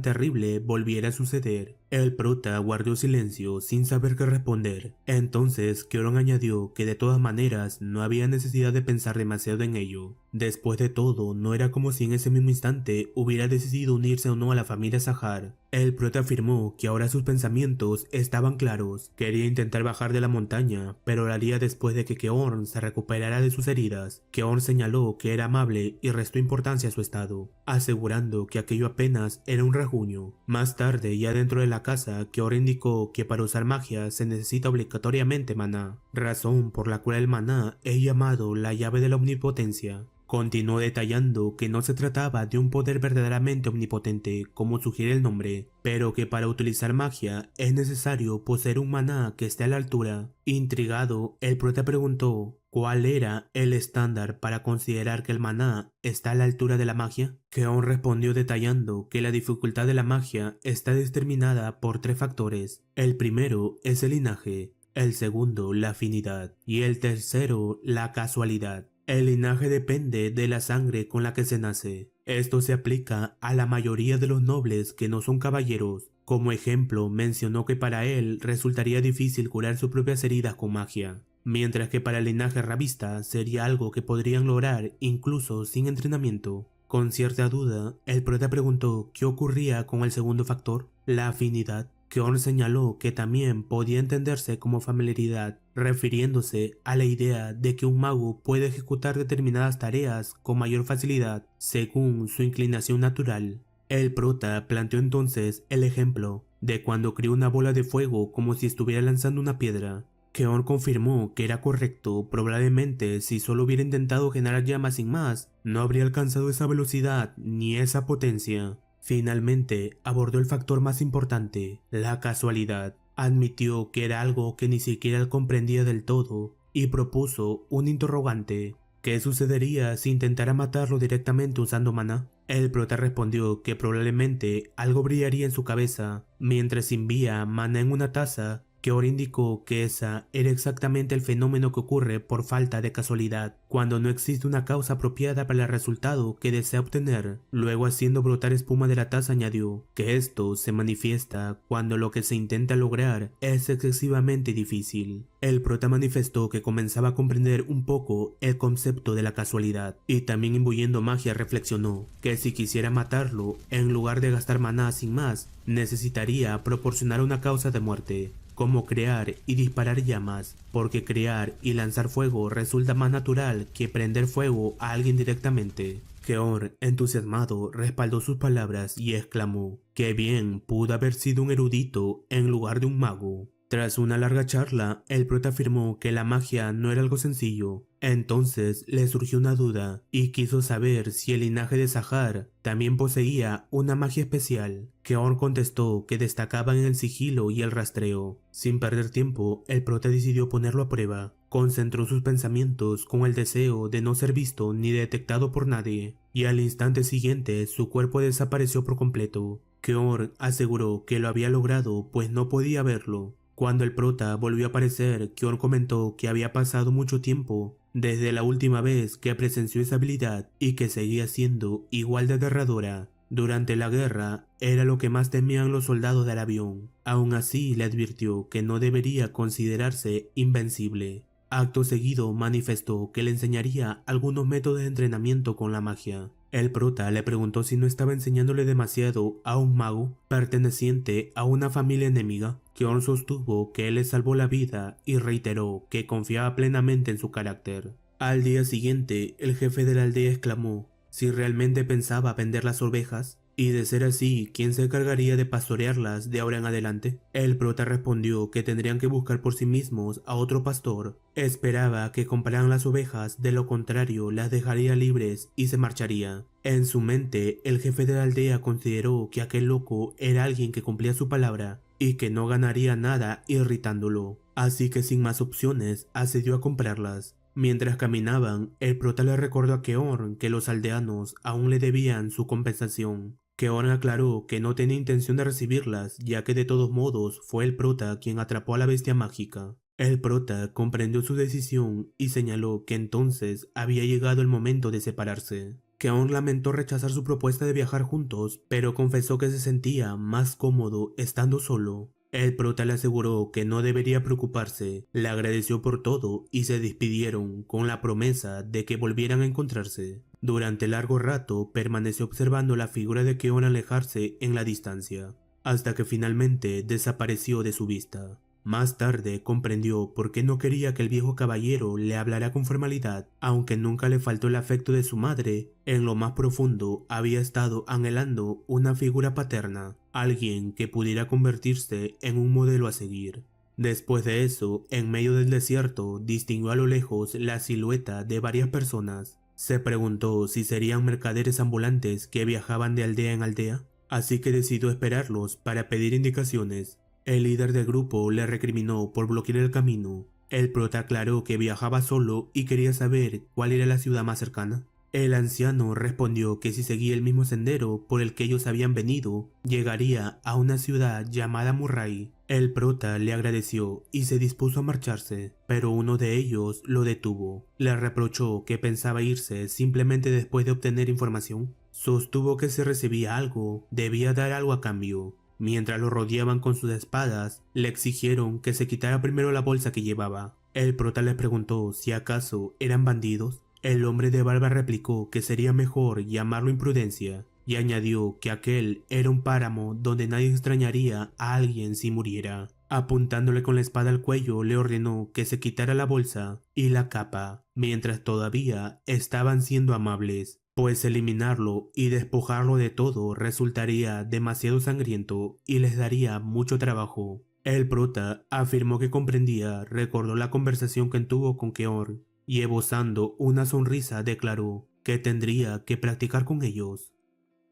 terrible volviera a suceder. El prota guardó silencio sin saber qué responder. Entonces Keon añadió que de todas maneras no había necesidad de pensar demasiado en ello. Después de todo, no era como si en ese mismo instante hubiera decidido unirse o no a la familia Sahar. El prota afirmó que ahora sus pensamientos estaban claros. Quería intentar bajar de la montaña, pero lo haría después de que Keon se recuperara de sus heridas. Keon señaló que era amable y restó importancia a su estado, asegurando que aquello apenas era un rasguño. Más tarde, ya dentro de la casa, Keon indicó que para usar magia se necesita obligatoriamente maná, razón por la cual el maná es llamado la llave de la omnipotencia. Continuó detallando que no se trataba de un poder verdaderamente omnipotente, como sugiere el nombre, pero que para utilizar magia es necesario poseer un maná que esté a la altura. Intrigado, el prota preguntó cuál era el estándar para considerar que el maná está a la altura de la magia. Keon respondió detallando que la dificultad de la magia está determinada por 3 factores. El primero es el linaje, el segundo la afinidad y el tercero la casualidad. El linaje depende de la sangre con la que se nace. Esto se aplica a la mayoría de los nobles que no son caballeros. Como ejemplo, mencionó que para él resultaría difícil curar sus propias heridas con magia, mientras que para el linaje rabista sería algo que podrían lograr incluso sin entrenamiento. Con cierta duda, el prota preguntó qué ocurría con el segundo factor, la afinidad. Keon señaló que también podía entenderse como familiaridad, refiriéndose a la idea de que un mago puede ejecutar determinadas tareas con mayor facilidad según su inclinación natural. El prota planteó entonces el ejemplo de cuando crió una bola de fuego como si estuviera lanzando una piedra. Keon confirmó que era correcto. Probablemente si solo hubiera intentado generar llamas sin más, no habría alcanzado esa velocidad ni esa potencia. Finalmente abordó el factor más importante, la casualidad. Admitió que era algo que ni siquiera él comprendía del todo y propuso un interrogante. ¿Qué sucedería si intentara matarlo directamente usando maná? El prota respondió que probablemente algo brillaría en su cabeza mientras envía maná en una taza, que ahora indicó que esa era exactamente el fenómeno que ocurre por falta de casualidad, cuando no existe una causa apropiada para el resultado que desea obtener. Luego, haciendo brotar espuma de la taza, añadió que esto se manifiesta cuando lo que se intenta lograr es excesivamente difícil. El prota manifestó que comenzaba a comprender un poco el concepto de la casualidad, y también imbuyendo magia reflexionó que si quisiera matarlo, en lugar de gastar maná sin más, necesitaría proporcionar una causa de muerte, como crear y disparar llamas, porque crear y lanzar fuego resulta más natural que prender fuego a alguien directamente. Keon, entusiasmado, respaldó sus palabras y exclamó que bien pudo haber sido un erudito en lugar de un mago. Tras una larga charla, el prota afirmó que la magia no era algo sencillo. Entonces le surgió una duda y quiso saber si el linaje de Sahar también poseía una magia especial. Keon contestó que destacaba en el sigilo y el rastreo. Sin perder tiempo, el prota decidió ponerlo a prueba. Concentró sus pensamientos con el deseo de no ser visto ni detectado por nadie, y al instante siguiente su cuerpo desapareció por completo. Keon aseguró que lo había logrado pues no podía verlo. Cuando el prota volvió a aparecer, Keon comentó que había pasado mucho tiempo desde la última vez que presenció esa habilidad y que seguía siendo igual de aterradora. Durante la guerra era lo que más temían los soldados del avión. Aún así le advirtió que no debería considerarse invencible. Acto seguido manifestó que le enseñaría algunos métodos de entrenamiento con la magia. El prota le preguntó si no estaba enseñándole demasiado a un mago perteneciente a una familia enemiga. Keon sostuvo que él le salvó la vida y reiteró que confiaba plenamente en su carácter. Al día siguiente, el jefe de la aldea exclamó si realmente pensaba vender las ovejas, y de ser así, ¿quién se encargaría de pastorearlas de ahora en adelante? El prota respondió que tendrían que buscar por sí mismos a otro pastor. Esperaba que compraran las ovejas, de lo contrario las dejaría libres y se marcharía. En su mente, el jefe de la aldea consideró que aquel loco era alguien que cumplía su palabra y que no ganaría nada irritándolo. Así que sin más opciones, accedió a comprarlas. Mientras caminaban, el prota le recordó a Keon que los aldeanos aún le debían su compensación. Keon aclaró que no tenía intención de recibirlas, ya que de todos modos fue el prota quien atrapó a la bestia mágica. El prota comprendió su decisión y señaló que entonces había llegado el momento de separarse. Keon lamentó rechazar su propuesta de viajar juntos, pero confesó que se sentía más cómodo estando solo. El prota le aseguró que no debería preocuparse, le agradeció por todo y se despidieron con la promesa de que volvieran a encontrarse. Durante largo rato permaneció observando la figura de Keon alejarse en la distancia, hasta que finalmente desapareció de su vista. Más tarde comprendió por qué no quería que el viejo caballero le hablara con formalidad. Aunque nunca le faltó el afecto de su madre, en lo más profundo había estado anhelando una figura paterna, alguien que pudiera convertirse en un modelo a seguir. Después de eso, en medio del desierto, distinguió a lo lejos la silueta de varias personas. Se preguntó si serían mercaderes ambulantes que viajaban de aldea en aldea, así que decidió esperarlos para pedir indicaciones. El líder del grupo le recriminó por bloquear el camino. El prota aclaró que viajaba solo y quería saber cuál era la ciudad más cercana. El anciano respondió que si seguía el mismo sendero por el que ellos habían venido, llegaría a una ciudad llamada Murray. El prota le agradeció y se dispuso a marcharse, pero uno de ellos lo detuvo. Le reprochó que pensaba irse simplemente después de obtener información. Sostuvo que si recibía algo, debía dar algo a cambio. Mientras lo rodeaban con sus espadas, le exigieron que se quitara primero la bolsa que llevaba. El prota les preguntó si acaso eran bandidos. El hombre de barba replicó que sería mejor llamarlo imprudencia, y añadió que aquel era un páramo donde nadie extrañaría a alguien si muriera. Apuntándole con la espada al cuello, le ordenó que se quitara la bolsa y la capa, mientras todavía estaban siendo amables, pues eliminarlo y despojarlo de todo resultaría demasiado sangriento y les daría mucho trabajo. El prota afirmó que comprendía, recordó la conversación que tuvo con Keor, y esbozando una sonrisa declaró que tendría que practicar con ellos.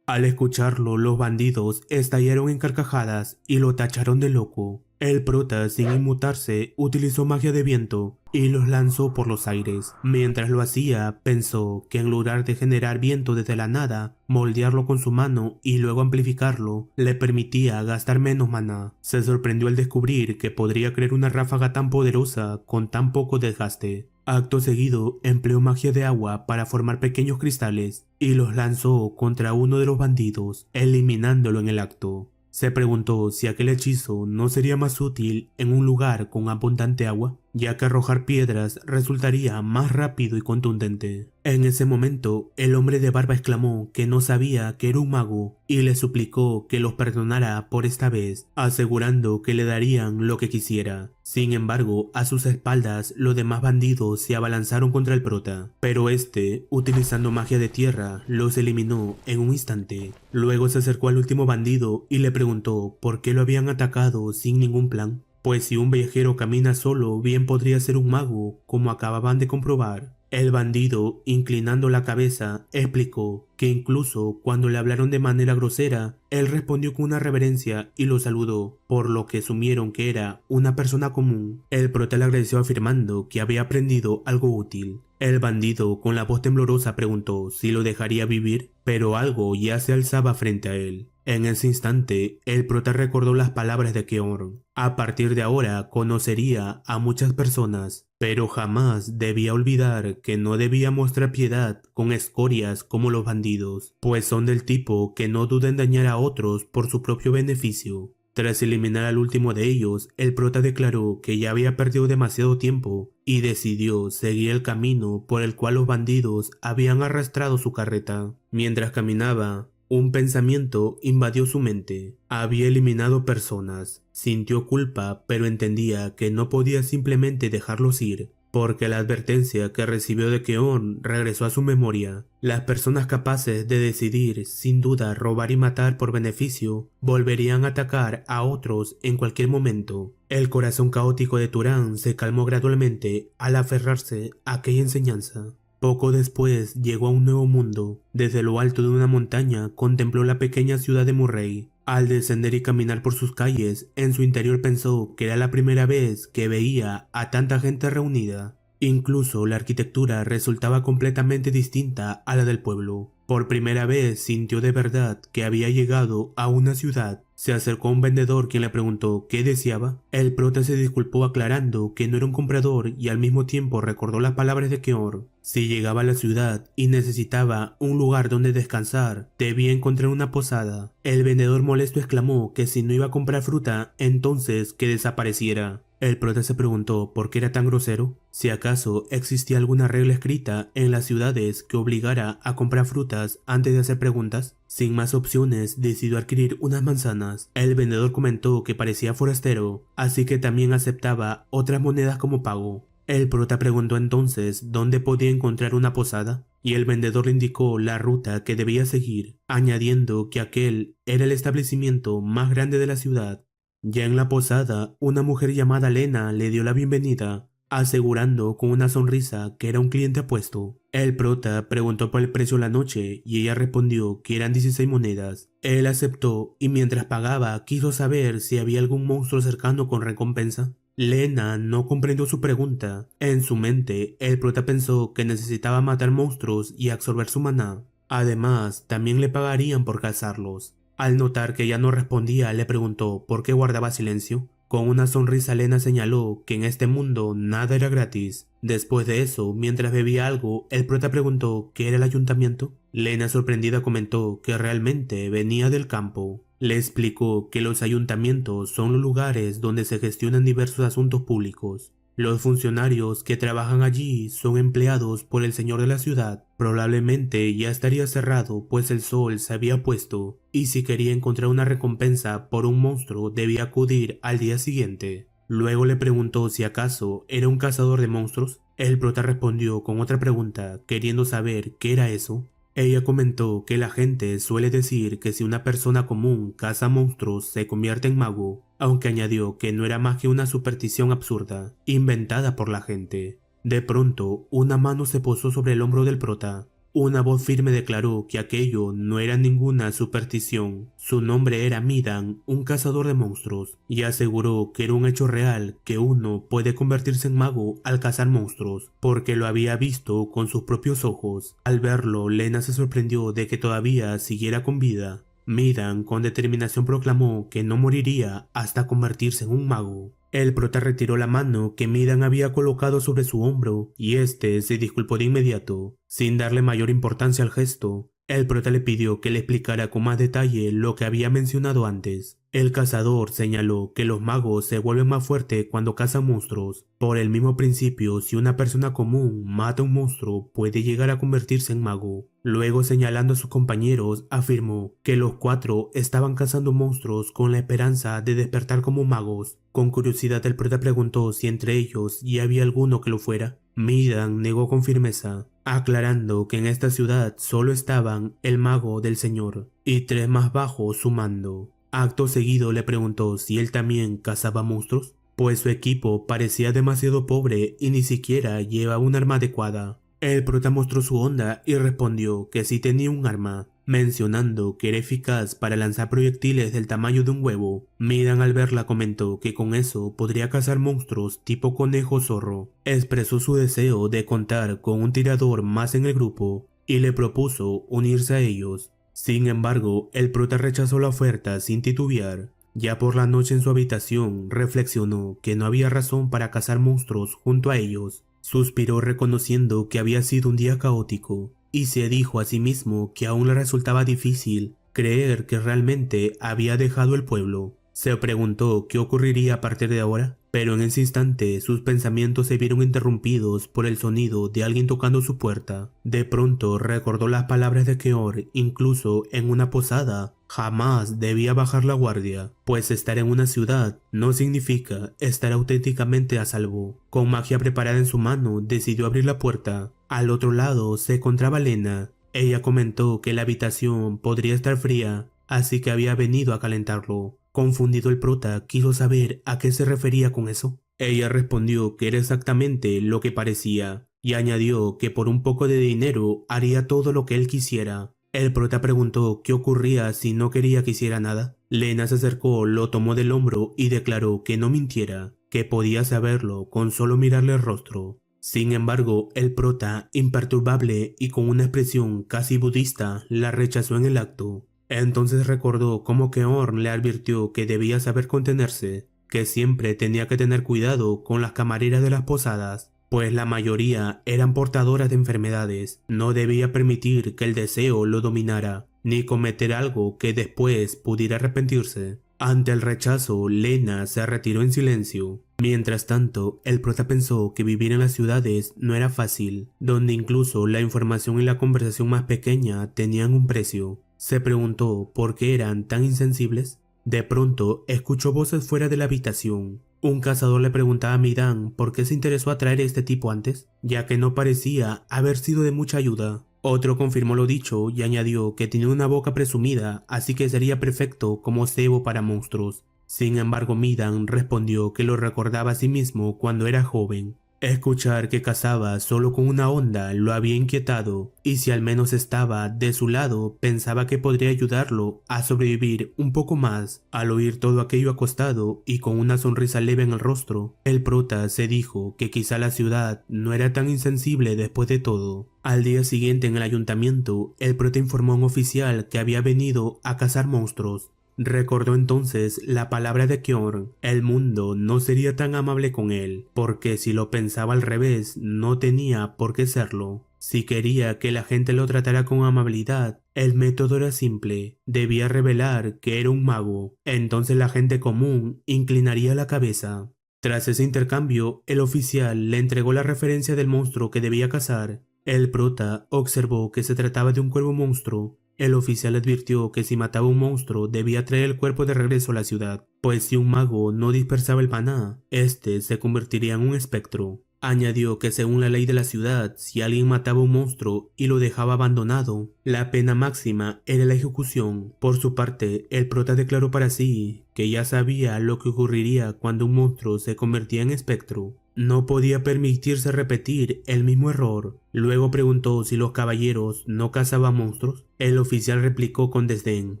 Al escucharlo, los bandidos estallaron en carcajadas y lo tacharon de loco. El prota, sin inmutarse, utilizó magia de viento y los lanzó por los aires. Mientras lo hacía, pensó que en lugar de generar viento desde la nada, moldearlo con su mano y luego amplificarlo, le permitía gastar menos maná. Se sorprendió al descubrir que podría crear una ráfaga tan poderosa con tan poco desgaste. Acto seguido, empleó magia de agua para formar pequeños cristales y los lanzó contra uno de los bandidos, eliminándolo en el acto. Se preguntó si aquel hechizo no sería más útil en un lugar con abundante agua, ya que arrojar piedras resultaría más rápido y contundente. En ese momento, el hombre de barba exclamó que no sabía que era un mago y le suplicó que los perdonara por esta vez, asegurando que le darían lo que quisiera. Sin embargo, a sus espaldas los demás bandidos se abalanzaron contra el prota, pero este, utilizando magia de tierra, los eliminó en un instante. Luego se acercó al último bandido y le preguntó por qué lo habían atacado sin ningún plan. Pues si un viajero camina solo, bien podría ser un mago, como acababan de comprobar. El bandido, inclinando la cabeza, explicó que incluso cuando le hablaron de manera grosera, él respondió con una reverencia y lo saludó, por lo que asumieron que era una persona común. El prota le agradeció afirmando que había aprendido algo útil. El bandido, con la voz temblorosa, preguntó si lo dejaría vivir, pero algo ya se alzaba frente a él. En ese instante, el prota recordó las palabras de Keor. A partir de ahora conocería a muchas personas, pero jamás debía olvidar que no debía mostrar piedad con escorias como los bandidos, pues son del tipo que no duda en dañar a otros por su propio beneficio. Tras eliminar al último de ellos, el prota declaró que ya había perdido demasiado tiempo y decidió seguir el camino por el cual los bandidos habían arrastrado su carreta. Mientras caminaba, un pensamiento invadió su mente. Había eliminado personas. Sintió culpa, pero entendía que no podía simplemente dejarlos ir, porque la advertencia que recibió de Keon regresó a su memoria. Las personas capaces de decidir, sin duda, robar y matar por beneficio, volverían a atacar a otros en cualquier momento. El corazón caótico de Turan se calmó gradualmente al aferrarse a aquella enseñanza. Poco después llegó a un nuevo mundo. Desde lo alto de una montaña contempló la pequeña ciudad de Murray. Al descender y caminar por sus calles, en su interior pensó que era la primera vez que veía a tanta gente reunida. Incluso la arquitectura resultaba completamente distinta a la del pueblo. Por primera vez sintió de verdad que había llegado a una ciudad. Se acercó a un vendedor quien le preguntó qué deseaba. El prota se disculpó aclarando que no era un comprador y al mismo tiempo recordó las palabras de Keor. Si llegaba a la ciudad y necesitaba un lugar donde descansar, debía encontrar una posada. El vendedor molesto exclamó que si no iba a comprar fruta, entonces que desapareciera. El prota se preguntó por qué era tan grosero, si acaso existía alguna regla escrita en las ciudades que obligara a comprar frutas antes de hacer preguntas. Sin más opciones, decidió adquirir unas manzanas. El vendedor comentó que parecía forastero, así que también aceptaba otras monedas como pago. El prota preguntó entonces dónde podía encontrar una posada, y el vendedor le indicó la ruta que debía seguir, añadiendo que aquel era el establecimiento más grande de la ciudad. Ya en la posada, una mujer llamada Lena le dio la bienvenida. asegurando con una sonrisa que era un cliente apuesto. El prota preguntó por el precio la noche y ella respondió que eran 16 monedas. Él aceptó y mientras pagaba quiso saber si había algún monstruo cercano con recompensa. Lena no comprendió su pregunta. En su mente, el prota pensó que necesitaba matar monstruos y absorber su maná. Además, también le pagarían por cazarlos. Al notar que ella no respondía, le preguntó por qué guardaba silencio. Con una sonrisa Lena señaló que en este mundo nada era gratis. Después de eso, mientras bebía algo, el prota preguntó qué era el ayuntamiento. Lena sorprendida comentó que realmente venía del campo. Le explicó que los ayuntamientos son los lugares donde se gestionan diversos asuntos públicos. Los funcionarios que trabajan allí son empleados por el señor de la ciudad. Probablemente ya estaría cerrado pues el sol se había puesto y si quería encontrar una recompensa por un monstruo debía acudir al día siguiente. Luego le preguntó si acaso era un cazador de monstruos. El prota respondió con otra pregunta queriendo saber qué era eso. Ella comentó que la gente suele decir que si una persona común caza monstruos se convierte en mago, aunque añadió que no era más que una superstición absurda, inventada por la gente. De pronto, una mano se posó sobre el hombro del prota. Una voz firme declaró que aquello no era ninguna superstición. Su nombre era Midan, un cazador de monstruos, y aseguró que era un hecho real que uno puede convertirse en mago al cazar monstruos, porque lo había visto con sus propios ojos. Al verlo, Lena se sorprendió de que todavía siguiera con vida. Midan con determinación proclamó que no moriría hasta convertirse en un mago. El prota retiró la mano que Midan había colocado sobre su hombro y este se disculpó de inmediato. Sin darle mayor importancia al gesto, el prota le pidió que le explicara con más detalle lo que había mencionado antes. El cazador señaló que los magos se vuelven más fuertes cuando cazan monstruos. Por el mismo principio, si una persona común mata a un monstruo, puede llegar a convertirse en mago. Luego, señalando a sus compañeros, afirmó que los cuatro estaban cazando monstruos con la esperanza de despertar como magos. Con curiosidad, el prota preguntó si entre ellos ya había alguno que lo fuera. Midan negó con firmeza, aclarando que en esta ciudad solo estaban el mago del señor y 3 más bajo su mando. Acto seguido le preguntó si él también cazaba monstruos, pues su equipo parecía demasiado pobre y ni siquiera llevaba un arma adecuada. El prota mostró su onda y respondió que sí tenía un arma, mencionando que era eficaz para lanzar proyectiles del tamaño de un huevo. Midan al verla comentó que con eso podría cazar monstruos tipo conejo o zorro. Expresó su deseo de contar con un tirador más en el grupo y le propuso unirse a ellos. Sin embargo, el prota rechazó la oferta sin titubear. Ya por la noche en su habitación reflexionó que no había razón para cazar monstruos junto a ellos. Suspiró reconociendo que había sido un día caótico y se dijo a sí mismo que aún le resultaba difícil creer que realmente había dejado el pueblo. Se preguntó qué ocurriría a partir de ahora, pero en ese instante sus pensamientos se vieron interrumpidos por el sonido de alguien tocando su puerta. De pronto recordó las palabras de Keor, incluso en una posada. Jamás debía bajar la guardia, pues estar en una ciudad no significa estar auténticamente a salvo. Con magia preparada en su mano, decidió abrir la puerta. Al otro lado se encontraba Lena. Ella comentó que la habitación podría estar fría, así que había venido a calentarlo. Confundido el prota quiso saber a qué se refería con eso. Ella respondió que era exactamente lo que parecía, y añadió que por un poco de dinero haría todo lo que él quisiera. El prota preguntó qué ocurría si no quería que hiciera nada. Lena se acercó, lo tomó del hombro y declaró que no mintiera, que podía saberlo con solo mirarle el rostro. Sin embargo, el prota, imperturbable y con una expresión casi budista, la rechazó en el acto. Entonces recordó cómo Keorn le advirtió que debía saber contenerse, que siempre tenía que tener cuidado con las camareras de las posadas, pues la mayoría eran portadoras de enfermedades. No debía permitir que el deseo lo dominara, ni cometer algo que después pudiera arrepentirse. Ante el rechazo, Lena se retiró en silencio. Mientras tanto, el prota pensó que vivir en las ciudades no era fácil, donde incluso la información y la conversación más pequeña tenían un precio. Se preguntó por qué eran tan insensibles. De pronto, escuchó voces fuera de la habitación. Un cazador le preguntaba a Midan por qué se interesó a traer a este tipo antes, ya que no parecía haber sido de mucha ayuda. Otro confirmó lo dicho y añadió que tenía una boca presumida, así que sería perfecto como cebo para monstruos. Sin embargo, Midan respondió que lo recordaba a sí mismo cuando era joven. Escuchar que cazaba solo con una onda lo había inquietado, y si al menos estaba de su lado, pensaba que podría ayudarlo a sobrevivir un poco más. Al oír todo aquello acostado y con una sonrisa leve en el rostro, el prota se dijo que quizá la ciudad no era tan insensible después de todo. Al día siguiente en el ayuntamiento, el prota informó a un oficial que había venido a cazar monstruos. Recordó entonces la palabra de Kjorn: el mundo no sería tan amable con él, porque si lo pensaba al revés, no tenía por qué serlo. Si quería que la gente lo tratara con amabilidad, el método era simple: debía revelar que era un mago. Entonces la gente común inclinaría la cabeza. Tras ese intercambio, el oficial le entregó la referencia del monstruo que debía cazar. El prota observó que se trataba de un cuervo monstruo. El oficial advirtió que si mataba un monstruo debía traer el cuerpo de regreso a la ciudad, pues si un mago no dispersaba el maná, este se convertiría en un espectro. Añadió que según la ley de la ciudad, si alguien mataba un monstruo y lo dejaba abandonado, la pena máxima era la ejecución. Por su parte, el prota declaró para sí que ya sabía lo que ocurriría cuando un monstruo se convertía en espectro. No podía permitirse repetir el mismo error. Luego preguntó si los caballeros no cazaban monstruos. El oficial replicó con desdén,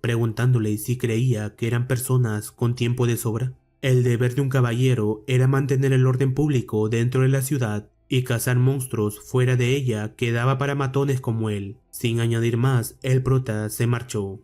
preguntándole si creía que eran personas con tiempo de sobra. El deber de un caballero era mantener el orden público dentro de la ciudad, y cazar monstruos fuera de ella quedaba para matones como él. Sin añadir más, el prota se marchó.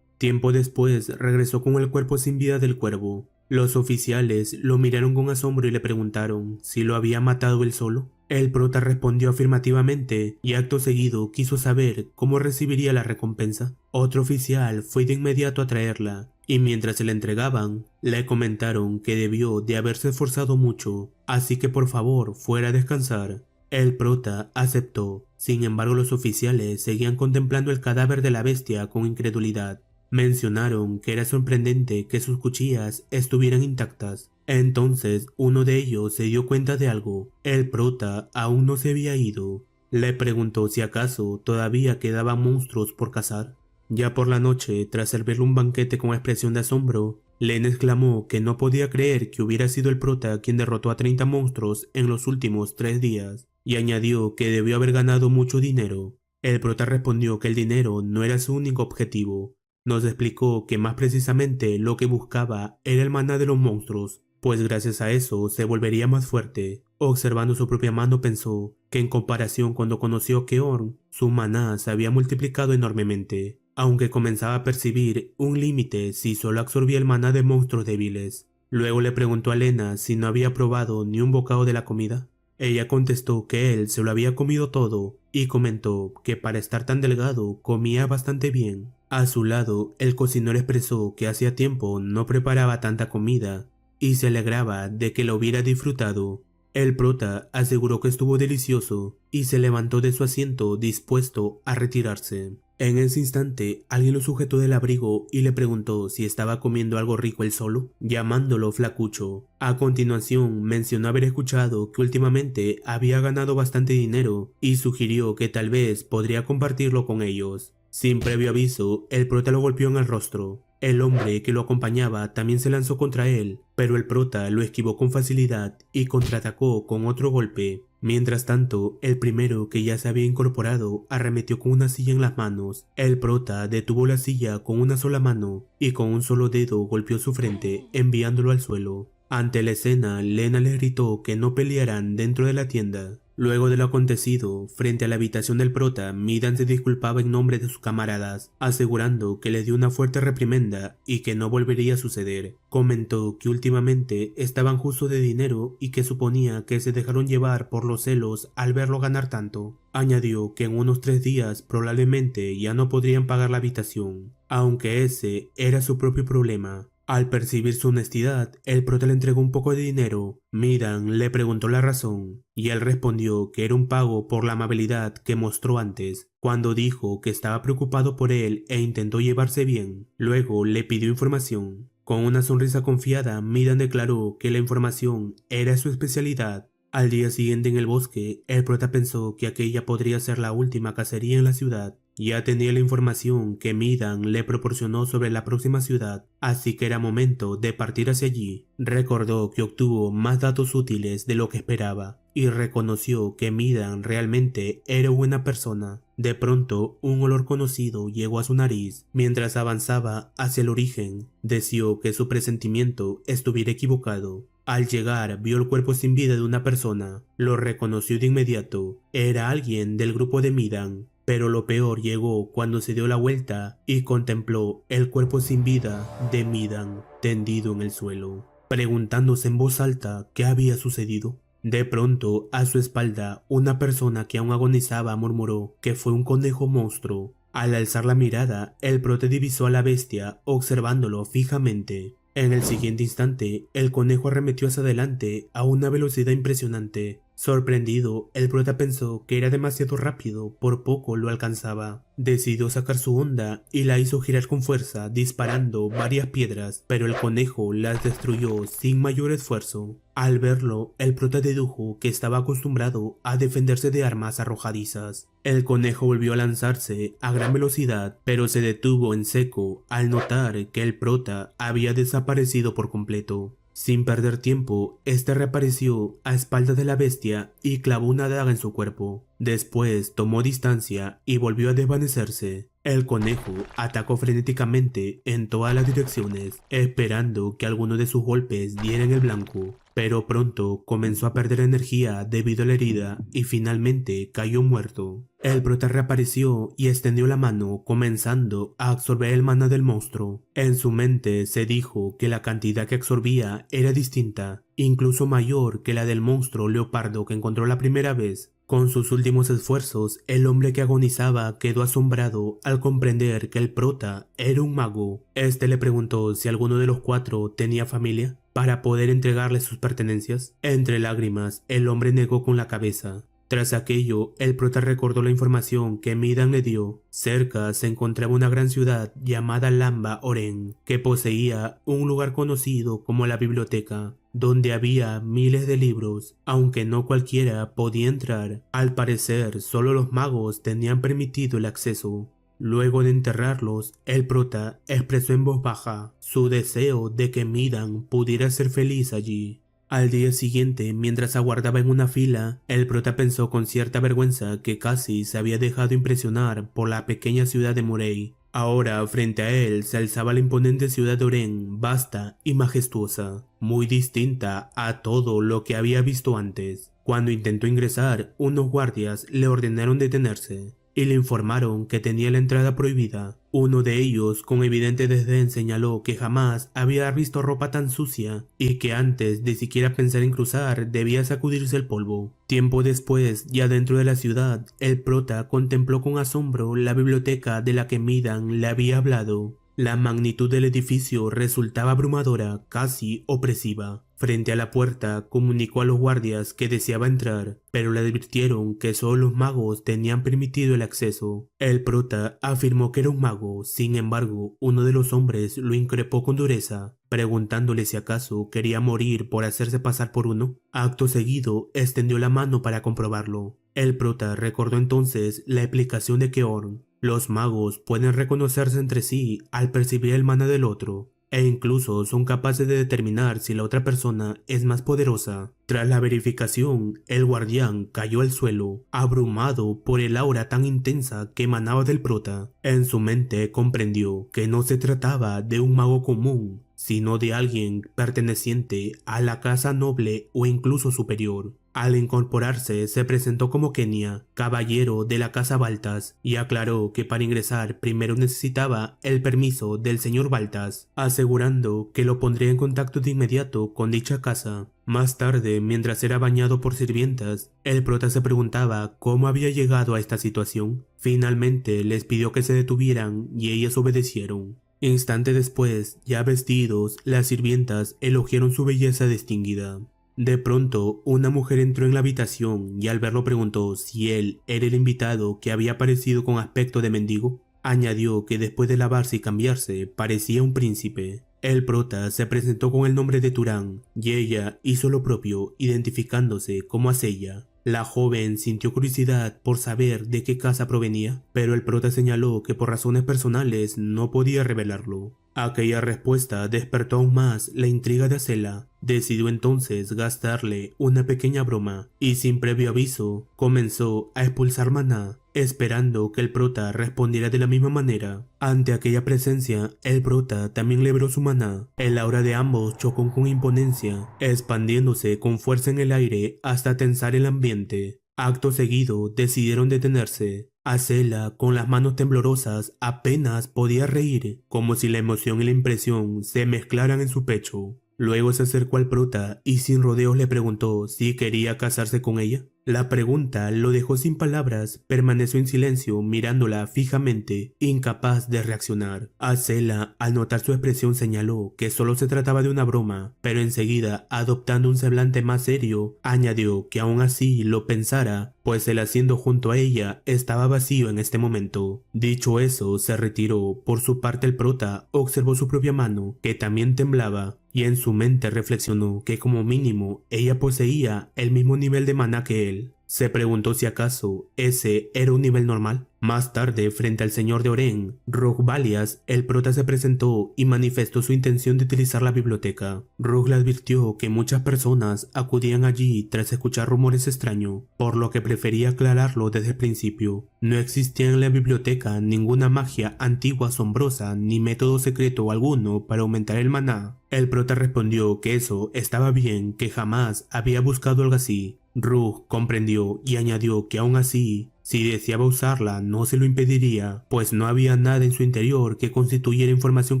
Tiempo después regresó con el cuerpo sin vida del cuervo. Los oficiales lo miraron con asombro y le preguntaron si lo había matado él solo. El prota respondió afirmativamente y acto seguido quiso saber cómo recibiría la recompensa. Otro oficial fue de inmediato a traerla, y mientras se la entregaban, le comentaron que debió de haberse esforzado mucho, así que por favor fuera a descansar. El prota aceptó. Sin embargo, los oficiales seguían contemplando el cadáver de la bestia con incredulidad. Mencionaron que era sorprendente que sus cuchillas estuvieran intactas. Entonces uno de ellos se dio cuenta de algo: el prota aún no se había ido. Le preguntó si acaso todavía quedaban monstruos por cazar. Ya por la noche, tras servirle un banquete con expresión de asombro, Len exclamó que no podía creer que hubiera sido el prota quien derrotó a 30 monstruos en los últimos 3 días, y añadió que debió haber ganado mucho dinero. El prota respondió que el dinero no era su único objetivo. Nos explicó que más precisamente lo que buscaba era el maná de los monstruos, pues gracias a eso se volvería más fuerte. Observando su propia mano pensó que en comparación cuando conoció a Kjorn, su maná se había multiplicado enormemente, aunque comenzaba a percibir un límite si solo absorbía el maná de monstruos débiles. Luego le preguntó a Lena si no había probado ni un bocado de la comida. Ella contestó que él se lo había comido todo y comentó que para estar tan delgado comía bastante bien. A su lado, el cocinero expresó que hacía tiempo no preparaba tanta comida y se alegraba de que lo hubiera disfrutado. El prota aseguró que estuvo delicioso y se levantó de su asiento dispuesto a retirarse. En ese instante, alguien lo sujetó del abrigo y le preguntó si estaba comiendo algo rico él solo, llamándolo flacucho. A continuación, mencionó haber escuchado que últimamente había ganado bastante dinero y sugirió que tal vez podría compartirlo con ellos. Sin previo aviso, el prota lo golpeó en el rostro. El hombre que lo acompañaba también se lanzó contra él, pero el prota lo esquivó con facilidad y contraatacó con otro golpe. Mientras tanto, el primero, que ya se había incorporado, arremetió con una silla en las manos. El prota detuvo la silla con una sola mano y con un solo dedo golpeó su frente, enviándolo al suelo. Ante la escena, Lena le gritó que no pelearan dentro de la tienda. Luego de lo acontecido, frente a la habitación del prota, Midan se disculpaba en nombre de sus camaradas, asegurando que les dio una fuerte reprimenda y que no volvería a suceder. Comentó que últimamente estaban justos de dinero y que suponía que se dejaron llevar por los celos al verlo ganar tanto. Añadió que en unos 3 días probablemente ya no podrían pagar la habitación, aunque ese era su propio problema. Al percibir su honestidad, el prota le entregó un poco de dinero. Midan le preguntó la razón, y él respondió que era un pago por la amabilidad que mostró antes, cuando dijo que estaba preocupado por él e intentó llevarse bien. Luego le pidió información. Con una sonrisa confiada, Midan declaró que la información era su especialidad. Al día siguiente en el bosque, el prota pensó que aquella podría ser la última cacería en la ciudad. Ya tenía la información que Midan le proporcionó sobre la próxima ciudad, así que era momento de partir hacia allí. Recordó que obtuvo más datos útiles de lo que esperaba y reconoció que Midan realmente era buena persona. De pronto, un olor conocido llegó a su nariz. Mientras avanzaba hacia el origen, deseó que su presentimiento estuviera equivocado. Al llegar, vio el cuerpo sin vida de una persona. Lo reconoció de inmediato. Era alguien del grupo de Midan. Pero lo peor llegó cuando se dio la vuelta y contempló el cuerpo sin vida de Midan tendido en el suelo, preguntándose en voz alta qué había sucedido. De pronto, a su espalda, una persona que aún agonizaba murmuró que fue un conejo monstruo. Al alzar la mirada, el prota divisó a la bestia observándolo fijamente. En el siguiente instante, el conejo arremetió hacia adelante a una velocidad impresionante. Sorprendido, el prota pensó que era demasiado rápido, por poco lo alcanzaba. Decidió sacar su honda y la hizo girar con fuerza, disparando varias piedras, pero el conejo las destruyó sin mayor esfuerzo. Al verlo, el prota dedujo que estaba acostumbrado a defenderse de armas arrojadizas. El conejo volvió a lanzarse a gran velocidad, pero se detuvo en seco al notar que el prota había desaparecido por completo. Sin perder tiempo, este reapareció a espaldas de la bestia y clavó una daga en su cuerpo. Después tomó distancia y volvió a desvanecerse. El conejo atacó frenéticamente en todas las direcciones, esperando que alguno de sus golpes diera en el blanco, pero pronto comenzó a perder energía debido a la herida y finalmente cayó muerto. El prota reapareció y extendió la mano, comenzando a absorber el maná del monstruo. En su mente se dijo que la cantidad que absorbía era distinta, incluso mayor que la del monstruo leopardo que encontró la primera vez. Con sus últimos esfuerzos, el hombre que agonizaba quedó asombrado al comprender que el prota era un mago. Este le preguntó si alguno de los cuatro tenía familia para poder entregarle sus pertenencias. Entre lágrimas, el hombre negó con la cabeza. Tras aquello, el prota recordó la información que Midan le dio. Cerca se encontraba una gran ciudad llamada Lamba Oren, que poseía un lugar conocido como la biblioteca, donde había miles de libros, aunque no cualquiera podía entrar. Al parecer, solo los magos tenían permitido el acceso. Luego de enterrarlos, el prota expresó en voz baja su deseo de que Midan pudiera ser feliz allí. Al día siguiente, mientras aguardaba en una fila, el prota pensó con cierta vergüenza que casi se había dejado impresionar por la pequeña ciudad de Murray. Ahora, frente a él, se alzaba la imponente ciudad de Oren, vasta y majestuosa, muy distinta a todo lo que había visto antes. Cuando intentó ingresar, unos guardias le ordenaron detenerse y le informaron que tenía la entrada prohibida. Uno de ellos, con evidente desdén, señaló que jamás había visto ropa tan sucia y que antes de siquiera pensar en cruzar debía sacudirse el polvo. Tiempo después, ya dentro de la ciudad, el prota contempló con asombro la biblioteca de la que Midan le había hablado. La magnitud del edificio resultaba abrumadora, casi opresiva. Frente a la puerta, comunicó a los guardias que deseaba entrar, pero le advirtieron que solo los magos tenían permitido el acceso. El prota afirmó que era un mago, sin embargo, uno de los hombres lo increpó con dureza, preguntándole si acaso quería morir por hacerse pasar por uno. Acto seguido, extendió la mano para comprobarlo. El prota recordó entonces la explicación de Keorn. Los magos pueden reconocerse entre sí al percibir el maná del otro, e incluso son capaces de determinar si la otra persona es más poderosa. Tras la verificación, el guardián cayó al suelo, abrumado por el aura tan intensa que emanaba del prota. En su mente comprendió que no se trataba de un mago común, sino de alguien perteneciente a la casa noble o incluso superior. Al incorporarse, se presentó como Kenia, caballero de la casa Baltas, y aclaró que para ingresar primero necesitaba el permiso del señor Baltas, asegurando que lo pondría en contacto de inmediato con dicha casa. Más tarde, mientras era bañado por sirvientas, el prota se preguntaba cómo había llegado a esta situación. Finalmente les pidió que se detuvieran y ellas obedecieron. Instante después, ya vestidos, las sirvientas elogiaron su belleza distinguida. De pronto, una mujer entró en la habitación y al verlo preguntó si él era el invitado que había aparecido con aspecto de mendigo. Añadió que después de lavarse y cambiarse, parecía un príncipe. El prota se presentó con el nombre de Turán y ella hizo lo propio, identificándose como Aseya. La joven sintió curiosidad por saber de qué casa provenía, pero el prota señaló que por razones personales no podía revelarlo. Aquella respuesta despertó aún más la intriga de Acela. Decidió entonces gastarle una pequeña broma y sin previo aviso comenzó a expulsar maná, esperando que el prota respondiera de la misma manera. Ante aquella presencia, el prota también libró su maná. El aura de ambos chocó con imponencia, expandiéndose con fuerza en el aire hasta tensar el ambiente. Acto seguido decidieron detenerse. Acela, con las manos temblorosas, apenas podía reír, como si la emoción y la impresión se mezclaran en su pecho. Luego se acercó al prota y sin rodeos le preguntó si quería casarse con ella. La pregunta lo dejó sin palabras, permaneció en silencio mirándola fijamente, incapaz de reaccionar. Acela, al notar su expresión, señaló que solo se trataba de una broma, pero enseguida, adoptando un semblante más serio, añadió que aún así lo pensara, pues el asiento junto a ella estaba vacío en este momento. Dicho eso, se retiró. Por su parte, el prota observó su propia mano, que también temblaba, y en su mente reflexionó que como mínimo ella poseía el mismo nivel de maná que él. Se preguntó si acaso ese era un nivel normal. Más tarde, frente al señor de Oren, Rogue Valias, el prota se presentó y manifestó su intención de utilizar la biblioteca. Rogue le advirtió que muchas personas acudían allí tras escuchar rumores extraños, por lo que prefería aclararlo desde el principio. No existía en la biblioteca ninguna magia antigua asombrosa ni método secreto alguno para aumentar el maná. El prota respondió que eso estaba bien, que jamás había buscado algo así. Rogue comprendió y añadió que aún así, si deseaba usarla, no se lo impediría, pues no había nada en su interior que constituyera información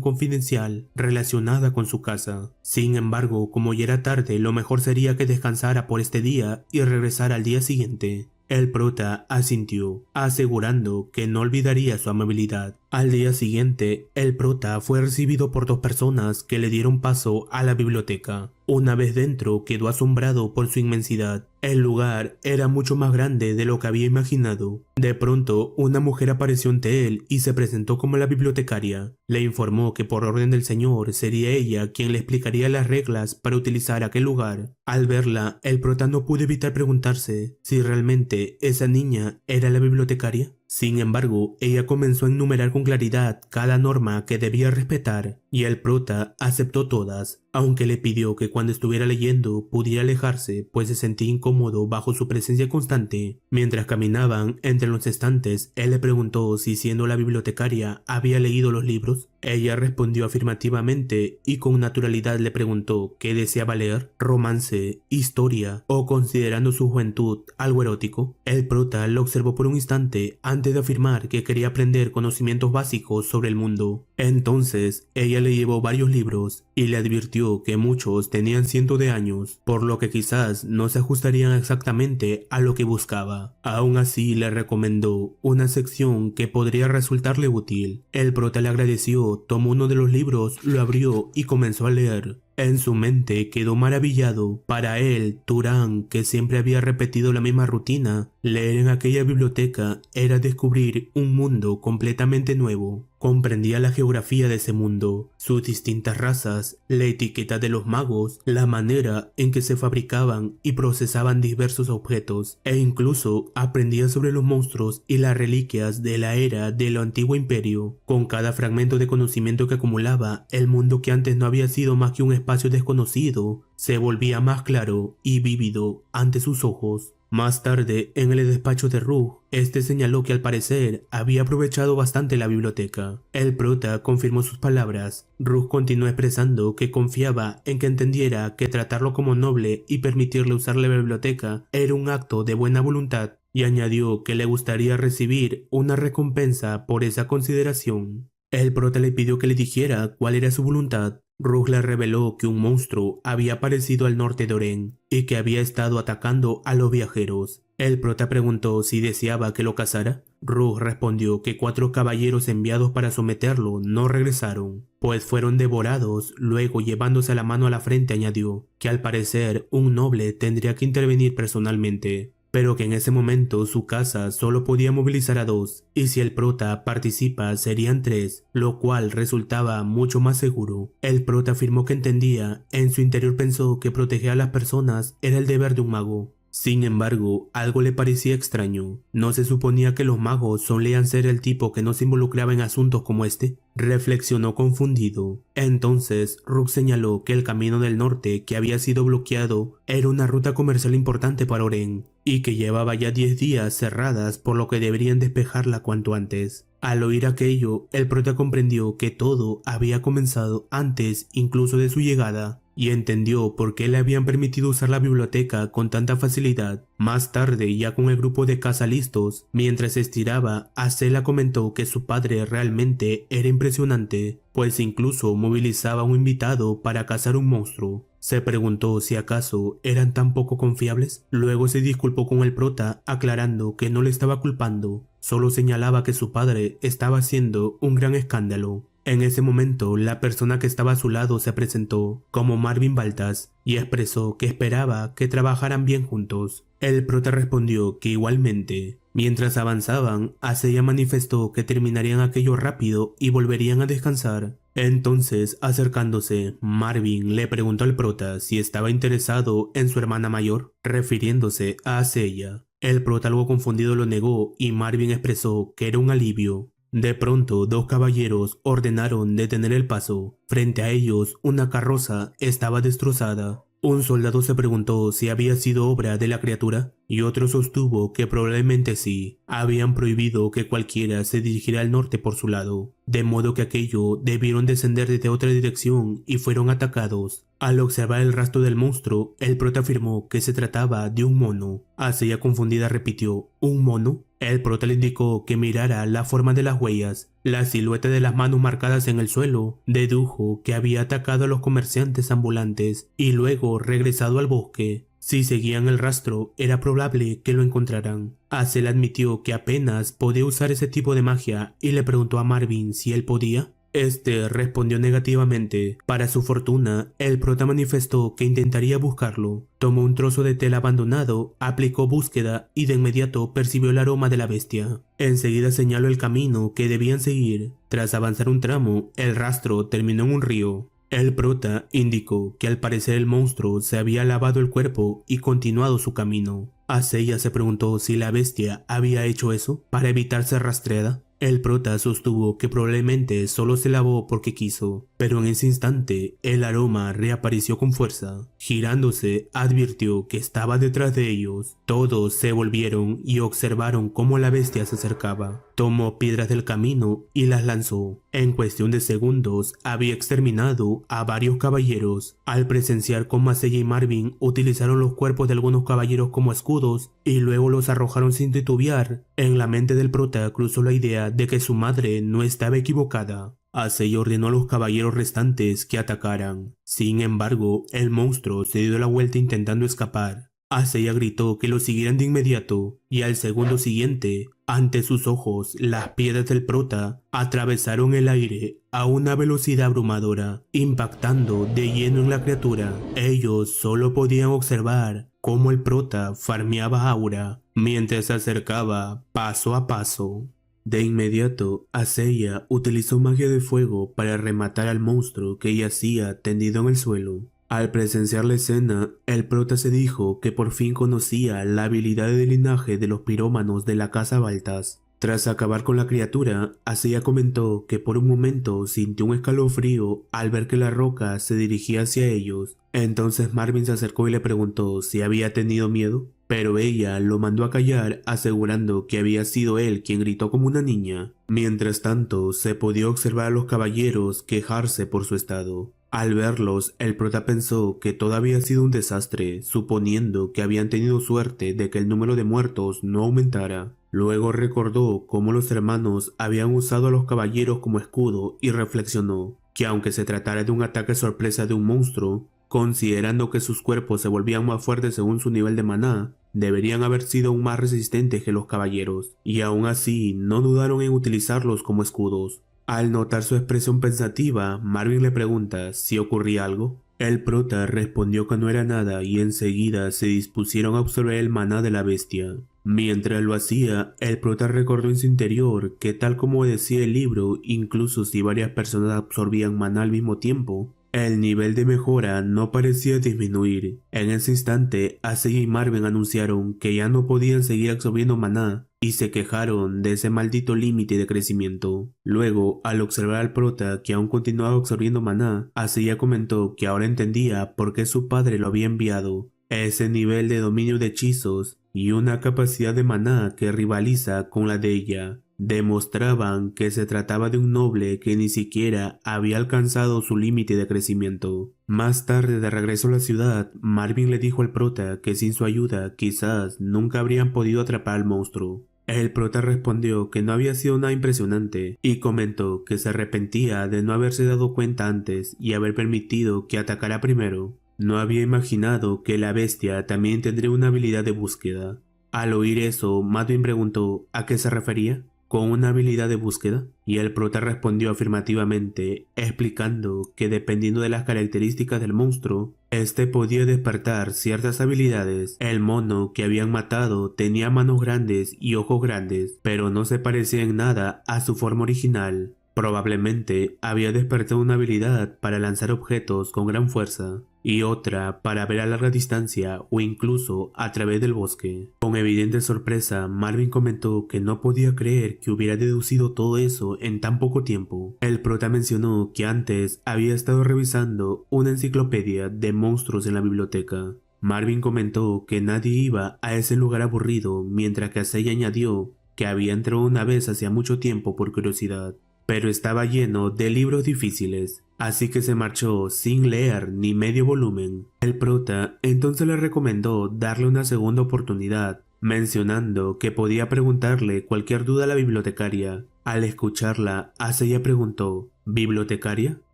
confidencial relacionada con su casa. Sin embargo, como ya era tarde, lo mejor sería que descansara por este día y regresara al día siguiente. El prota asintió, asegurando que no olvidaría su amabilidad. Al día siguiente, el prota fue recibido por dos personas que le dieron paso a la biblioteca. Una vez dentro, quedó asombrado por su inmensidad. El lugar era mucho más grande de lo que había imaginado. De pronto, una mujer apareció ante él y se presentó como la bibliotecaria. Le informó que por orden del señor sería ella quien le explicaría las reglas para utilizar aquel lugar. Al verla, el prota no pudo evitar preguntarse si realmente esa niña era la bibliotecaria. Sin embargo, ella comenzó a enumerar con claridad cada norma que debía respetar, y el prota aceptó todas, aunque le pidió que cuando estuviera leyendo pudiera alejarse, pues se sentía incómodo bajo su presencia constante. Mientras caminaban entre los estantes, él le preguntó si siendo la bibliotecaria había leído los libros. Ella respondió afirmativamente y con naturalidad le preguntó qué deseaba leer, romance, historia o considerando su juventud algo erótico. El prota lo observó por un instante antes de afirmar que quería aprender conocimientos básicos sobre el mundo. Entonces ella le llevó varios libros y le advirtió que muchos tenían cientos de años, por lo que quizás no se ajustarían exactamente a lo que buscaba. Aún así le recomendó una sección que podría resultarle útil. El prota le agradeció, tomó uno de los libros, lo abrió y comenzó a leer. En su mente quedó maravillado. Para él, Turán, que siempre había repetido la misma rutina, leer en aquella biblioteca era descubrir un mundo completamente nuevo. Comprendía la geografía de ese mundo, sus distintas razas, la etiqueta de los magos, la manera en que se fabricaban y procesaban diversos objetos, e incluso aprendía sobre los monstruos y las reliquias de la era del antiguo imperio. Con cada fragmento de conocimiento que acumulaba, el mundo que antes no había sido más que un espacio desconocido, se volvía más claro y vívido ante sus ojos. Más tarde, en el despacho de Rogue, este señaló que al parecer había aprovechado bastante la biblioteca. El prota confirmó sus palabras. Rogue continuó expresando que confiaba en que entendiera que tratarlo como noble y permitirle usar la biblioteca era un acto de buena voluntad, y añadió que le gustaría recibir una recompensa por esa consideración. El prota le pidió que le dijera cuál era su voluntad. Rogue le reveló que un monstruo había aparecido al norte de Oren y que había estado atacando a los viajeros. El prota preguntó si deseaba que lo cazara. Rogue respondió que 4 caballeros enviados para someterlo no regresaron, pues fueron devorados. Luego, llevándose la mano a la frente, añadió que al parecer un noble tendría que intervenir personalmente, pero que en ese momento su casa solo podía movilizar a 2, y si el prota participa serían 3, lo cual resultaba mucho más seguro. El prota afirmó que entendía, en su interior pensó que proteger a las personas era el deber de un mago. Sin embargo, algo le parecía extraño. ¿No se suponía que los magos solían ser el tipo que no se involucraba en asuntos como este? Reflexionó confundido. Entonces, Rook señaló que el camino del norte que había sido bloqueado era una ruta comercial importante para Oren, y que llevaba ya 10 días cerradas, por lo que deberían despejarla cuanto antes. Al oír aquello, el prota comprendió que todo había comenzado antes incluso de su llegada, y entendió por qué le habían permitido usar la biblioteca con tanta facilidad. Más tarde, ya con el grupo de caza listos, mientras se estiraba, Acela comentó que su padre realmente era impresionante, pues incluso movilizaba a un invitado para cazar un monstruo. Se preguntó si acaso eran tan poco confiables. Luego se disculpó con el prota, aclarando que no le estaba culpando, solo señalaba que su padre estaba haciendo un gran escándalo. En ese momento, la persona que estaba a su lado se presentó como Marvin Baltas y expresó que esperaba que trabajaran bien juntos. El prota respondió que igualmente. Mientras avanzaban, Acella manifestó que terminarían aquello rápido y volverían a descansar. Entonces, acercándose, Marvin le preguntó al prota si estaba interesado en su hermana mayor, refiriéndose a Acella. El prota, algo confundido, lo negó y Marvin expresó que era un alivio. De pronto, dos caballeros ordenaron detener el paso. Frente a ellos, una carroza estaba destrozada. Un soldado se preguntó si había sido obra de la criatura, y otro sostuvo que probablemente sí. Habían prohibido que cualquiera se dirigiera al norte por su lado, de modo que aquello debieron descender desde otra dirección y fueron atacados. Al observar el rastro del monstruo, el prota afirmó que se trataba de un mono. Acella, confundida, repitió: ¿un mono? El prota le indicó que mirara la forma de las huellas, la silueta de las manos marcadas en el suelo. Dedujo que había atacado a los comerciantes ambulantes y luego regresado al bosque. Si seguían el rastro, era probable que lo encontraran. Acel admitió que apenas podía usar ese tipo de magia y le preguntó a Marvin si él podía. Este respondió negativamente. Para su fortuna, el prota manifestó que intentaría buscarlo. Tomó un trozo de tela abandonado, aplicó búsqueda y de inmediato percibió el aroma de la bestia. Enseguida señaló el camino que debían seguir. Tras avanzar un tramo, el rastro terminó en un río. El prota indicó que al parecer el monstruo se había lavado el cuerpo y continuado su camino. Acella se preguntó si la bestia había hecho eso para evitar ser rastreada. El prota sostuvo que probablemente solo se lavó porque quiso, pero en ese instante el aroma reapareció con fuerza. Girándose, advirtió que estaba detrás de ellos. Todos se volvieron y observaron cómo la bestia se acercaba. Tomó piedras del camino y las lanzó. En cuestión de segundos había exterminado a varios caballeros. Al presenciar cómo Acella y Marvin utilizaron los cuerpos de algunos caballeros como escudos y luego los arrojaron sin titubear, en la mente del prota cruzó la idea de que su madre no estaba equivocada. Acella ordenó a los caballeros restantes que atacaran. Sin embargo, el monstruo se dio la vuelta intentando escapar. Acella gritó que lo siguieran de inmediato, y al segundo siguiente, ante sus ojos, las piedras del prota atravesaron el aire a una velocidad abrumadora, impactando de lleno en la criatura. Ellos solo podían observar cómo el prota farmeaba aura mientras se acercaba paso a paso. De inmediato, Acella utilizó magia de fuego para rematar al monstruo que yacía tendido en el suelo. Al presenciar la escena, el prota se dijo que por fin conocía la habilidad de linaje de los pirómanos de la casa Baltas. Tras acabar con la criatura, Acella comentó que por un momento sintió un escalofrío al ver que la roca se dirigía hacia ellos. Entonces Marvin se acercó y le preguntó si había tenido miedo, pero ella lo mandó a callar, asegurando que había sido él quien gritó como una niña. Mientras tanto, se podía observar a los caballeros quejarse por su estado. Al verlos, el prota pensó que todo había sido un desastre, suponiendo que habían tenido suerte de que el número de muertos no aumentara. Luego recordó cómo los hermanos habían usado a los caballeros como escudo y reflexionó que aunque se tratara de un ataque sorpresa de un monstruo, considerando que sus cuerpos se volvían más fuertes según su nivel de maná, deberían haber sido aún más resistentes que los caballeros, y aún así no dudaron en utilizarlos como escudos. Al notar su expresión pensativa, Marvin le pregunta si ocurría algo. El prota respondió que no era nada y enseguida se dispusieron a absorber el maná de la bestia. Mientras lo hacía, el prota recordó en su interior que tal como decía el libro, incluso si varias personas absorbían maná al mismo tiempo, El nivel de mejora no parecía disminuir. En ese instante, Asaya y Marvin anunciaron que ya no podían seguir absorbiendo maná y se quejaron de ese maldito límite de crecimiento. Luego, al observar al prota que aún continuaba absorbiendo maná, Asaya comentó que ahora entendía por qué su padre lo había enviado. Ese nivel de dominio de hechizos y una capacidad de maná que rivaliza con la de ella demostraban que se trataba de un noble que ni siquiera había alcanzado su límite de crecimiento. Más tarde, de regreso a la ciudad, Marvin le dijo al prota que sin su ayuda quizás nunca habrían podido atrapar al monstruo. El prota respondió que no había sido nada impresionante y comentó que se arrepentía de no haberse dado cuenta antes y haber permitido que atacara primero. No había imaginado que la bestia también tendría una habilidad de búsqueda. Al oír eso, Marvin preguntó ¿a qué se refería? ¿Con una habilidad de búsqueda? Y el prota respondió afirmativamente, explicando que dependiendo de las características del monstruo, este podía despertar ciertas habilidades. El mono que habían matado tenía manos grandes y ojos grandes, pero no se parecía en nada a su forma original. Probablemente había despertado una habilidad para lanzar objetos con gran fuerza y otra para ver a larga distancia o incluso a través del bosque. Con evidente sorpresa, Marvin comentó que no podía creer que hubiera deducido todo eso en tan poco tiempo. El prota mencionó que antes había estado revisando una enciclopedia de monstruos en la biblioteca. Marvin comentó que nadie iba a ese lugar aburrido, mientras que Asaya añadió que había entrado una vez hacía mucho tiempo por curiosidad, pero estaba lleno de libros difíciles, así que se marchó sin leer ni medio volumen. El prota entonces le recomendó darle una segunda oportunidad, mencionando que podía preguntarle cualquier duda a la bibliotecaria. Al escucharla, Asaya preguntó, ¿bibliotecaria?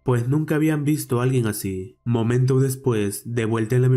Pues nunca habían visto a alguien así. Momento después, de vuelta en la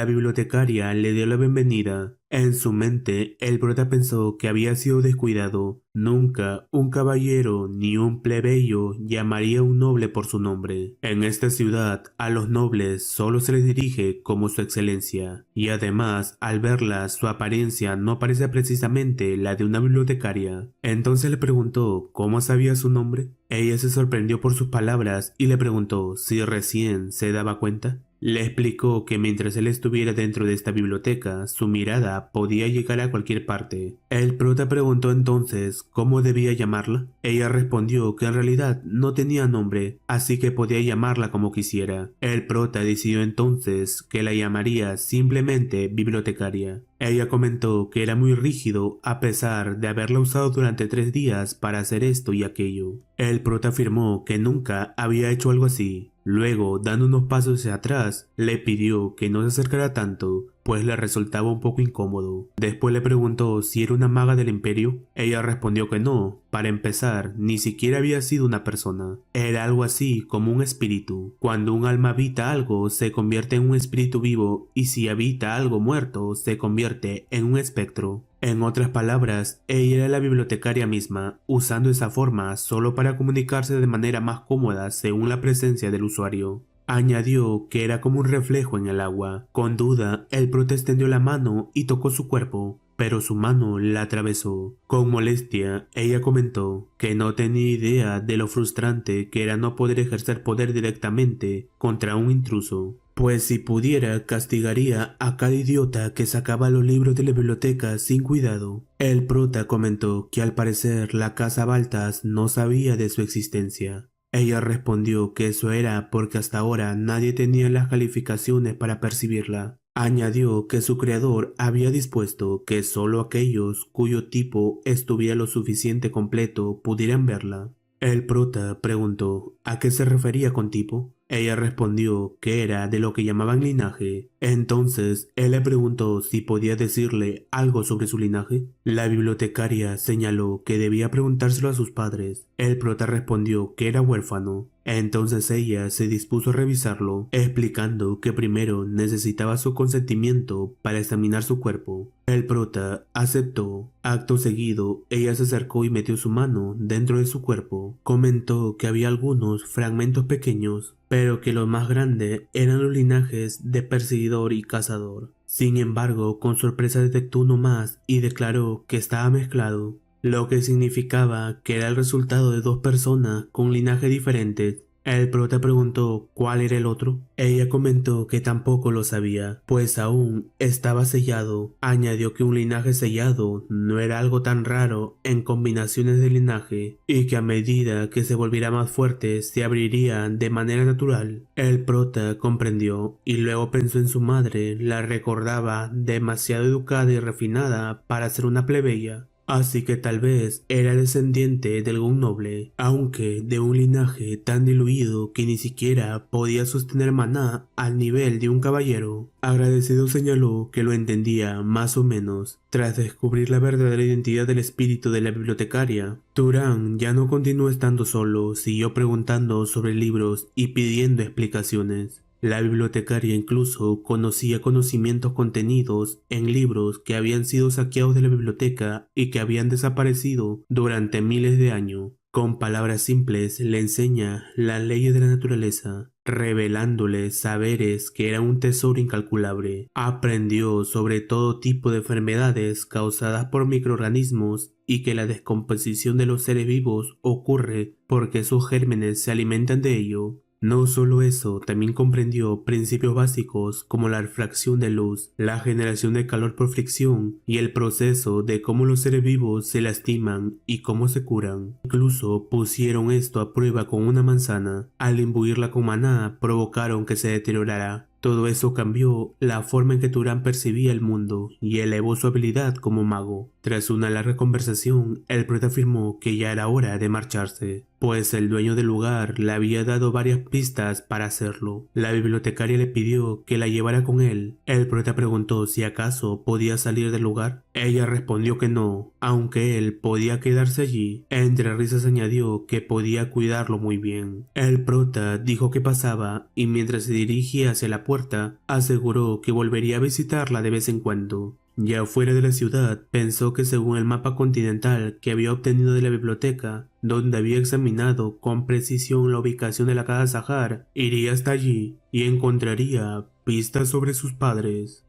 bibliotecaria le dio la bienvenida. En su mente, el prota pensó que había sido descuidado. Nunca un caballero ni un plebeyo llamaría a un noble por su nombre. En esta ciudad, a los nobles solo se les dirige como su excelencia. Y además, al verla, su apariencia no parece precisamente la de una bibliotecaria. Entonces le preguntó cómo sabía su nombre. Ella se sorprendió por sus palabras y le preguntó si recién se daba cuenta. Le explicó que mientras él estuviera dentro de esta biblioteca, su mirada podía llegar a cualquier parte. El prota preguntó entonces cómo debía llamarla. Ella respondió que en realidad no tenía nombre, así que podía llamarla como quisiera. El prota decidió entonces que la llamaría simplemente bibliotecaria. Ella comentó que era muy rígido a pesar de haberla usado durante 3 días para hacer esto y aquello. El prota afirmó que nunca había hecho algo así. Luego, dando unos pasos hacia atrás, le pidió que no se acercara tanto, pues le resultaba un poco incómodo. Después le preguntó si era una maga del imperio. Ella respondió que no. Para empezar, ni siquiera había sido una persona. Era algo así como un espíritu. Cuando un alma habita algo, se convierte en un espíritu vivo, y si habita algo muerto, se convierte en un espectro. En otras palabras, ella era la bibliotecaria misma, usando esa forma solo para comunicarse de manera más cómoda según la presencia del usuario. Añadió que era como un reflejo en el agua. Con duda, el prota extendió la mano y tocó su cuerpo, pero su mano la atravesó. Con molestia, ella comentó que no tenía idea de lo frustrante que era no poder ejercer poder directamente contra un intruso, pues si pudiera castigaría a cada idiota que sacaba los libros de la biblioteca sin cuidado. El prota comentó que al parecer la casa Baltas no sabía de su existencia. Ella respondió que eso era porque hasta ahora nadie tenía las calificaciones para percibirla. Añadió que su creador había dispuesto que solo aquellos cuyo tipo estuviera lo suficiente completo pudieran verla. El prota preguntó ¿a qué se refería con tipo? Ella respondió que era de lo que llamaban linaje. Entonces él le preguntó si podía decirle algo sobre su linaje. La bibliotecaria señaló que debía preguntárselo a sus padres. El prota respondió que era huérfano. Entonces ella se dispuso a revisarlo, explicando que primero necesitaba su consentimiento para examinar su cuerpo. El prota aceptó. Acto seguido, ella se acercó y metió su mano dentro de su cuerpo. Comentó que había algunos fragmentos pequeños, pero que los más grandes eran los linajes de perseguidor y cazador. Sin embargo, con sorpresa detectó uno más y declaró que estaba mezclado, lo que significaba que era el resultado de 2 personas con linajes diferentes. El prota preguntó cuál era el otro. Ella comentó que tampoco lo sabía, pues aún estaba sellado. Añadió que un linaje sellado no era algo tan raro en combinaciones de linaje y que a medida que se volviera más fuerte se abriría de manera natural. El prota comprendió y luego pensó en su madre, la recordaba demasiado educada y refinada para ser una plebeya. Así que tal vez era descendiente de algún noble, aunque de un linaje tan diluido que ni siquiera podía sostener maná al nivel de un caballero. Agradecido señaló que lo entendía más o menos. Tras descubrir la verdadera identidad del espíritu de la bibliotecaria, Turan ya no continuó estando solo, siguió preguntando sobre libros y pidiendo explicaciones. La bibliotecaria incluso conocía conocimientos contenidos en libros que habían sido saqueados de la biblioteca y que habían desaparecido durante miles de años. Con palabras simples le enseña las leyes de la naturaleza, revelándole saberes que eran un tesoro incalculable. Aprendió sobre todo tipo de enfermedades causadas por microorganismos y que la descomposición de los seres vivos ocurre porque sus gérmenes se alimentan de ello. No solo eso, también comprendió principios básicos como la refracción de luz, la generación de calor por fricción y el proceso de cómo los seres vivos se lastiman y cómo se curan. Incluso pusieron esto a prueba con una manzana. Al imbuirla con maná, provocaron que se deteriorara. Todo eso cambió la forma en que Turan percibía el mundo y elevó su habilidad como mago. Tras una larga conversación, el prota afirmó que ya era hora de marcharse, pues el dueño del lugar le había dado varias pistas para hacerlo. La bibliotecaria le pidió que la llevara con él. El prota preguntó si acaso podía salir del lugar. Ella respondió que no, aunque él podía quedarse allí. Entre risas añadió que podía cuidarlo muy bien. El prota dijo que pasaba y mientras se dirigía hacia la puerta, aseguró que volvería a visitarla de vez en cuando. Ya fuera de la ciudad, pensó que según el mapa continental que había obtenido de la biblioteca, donde había examinado con precisión la ubicación de la casa Sahar, iría hasta allí y encontraría pistas sobre sus padres.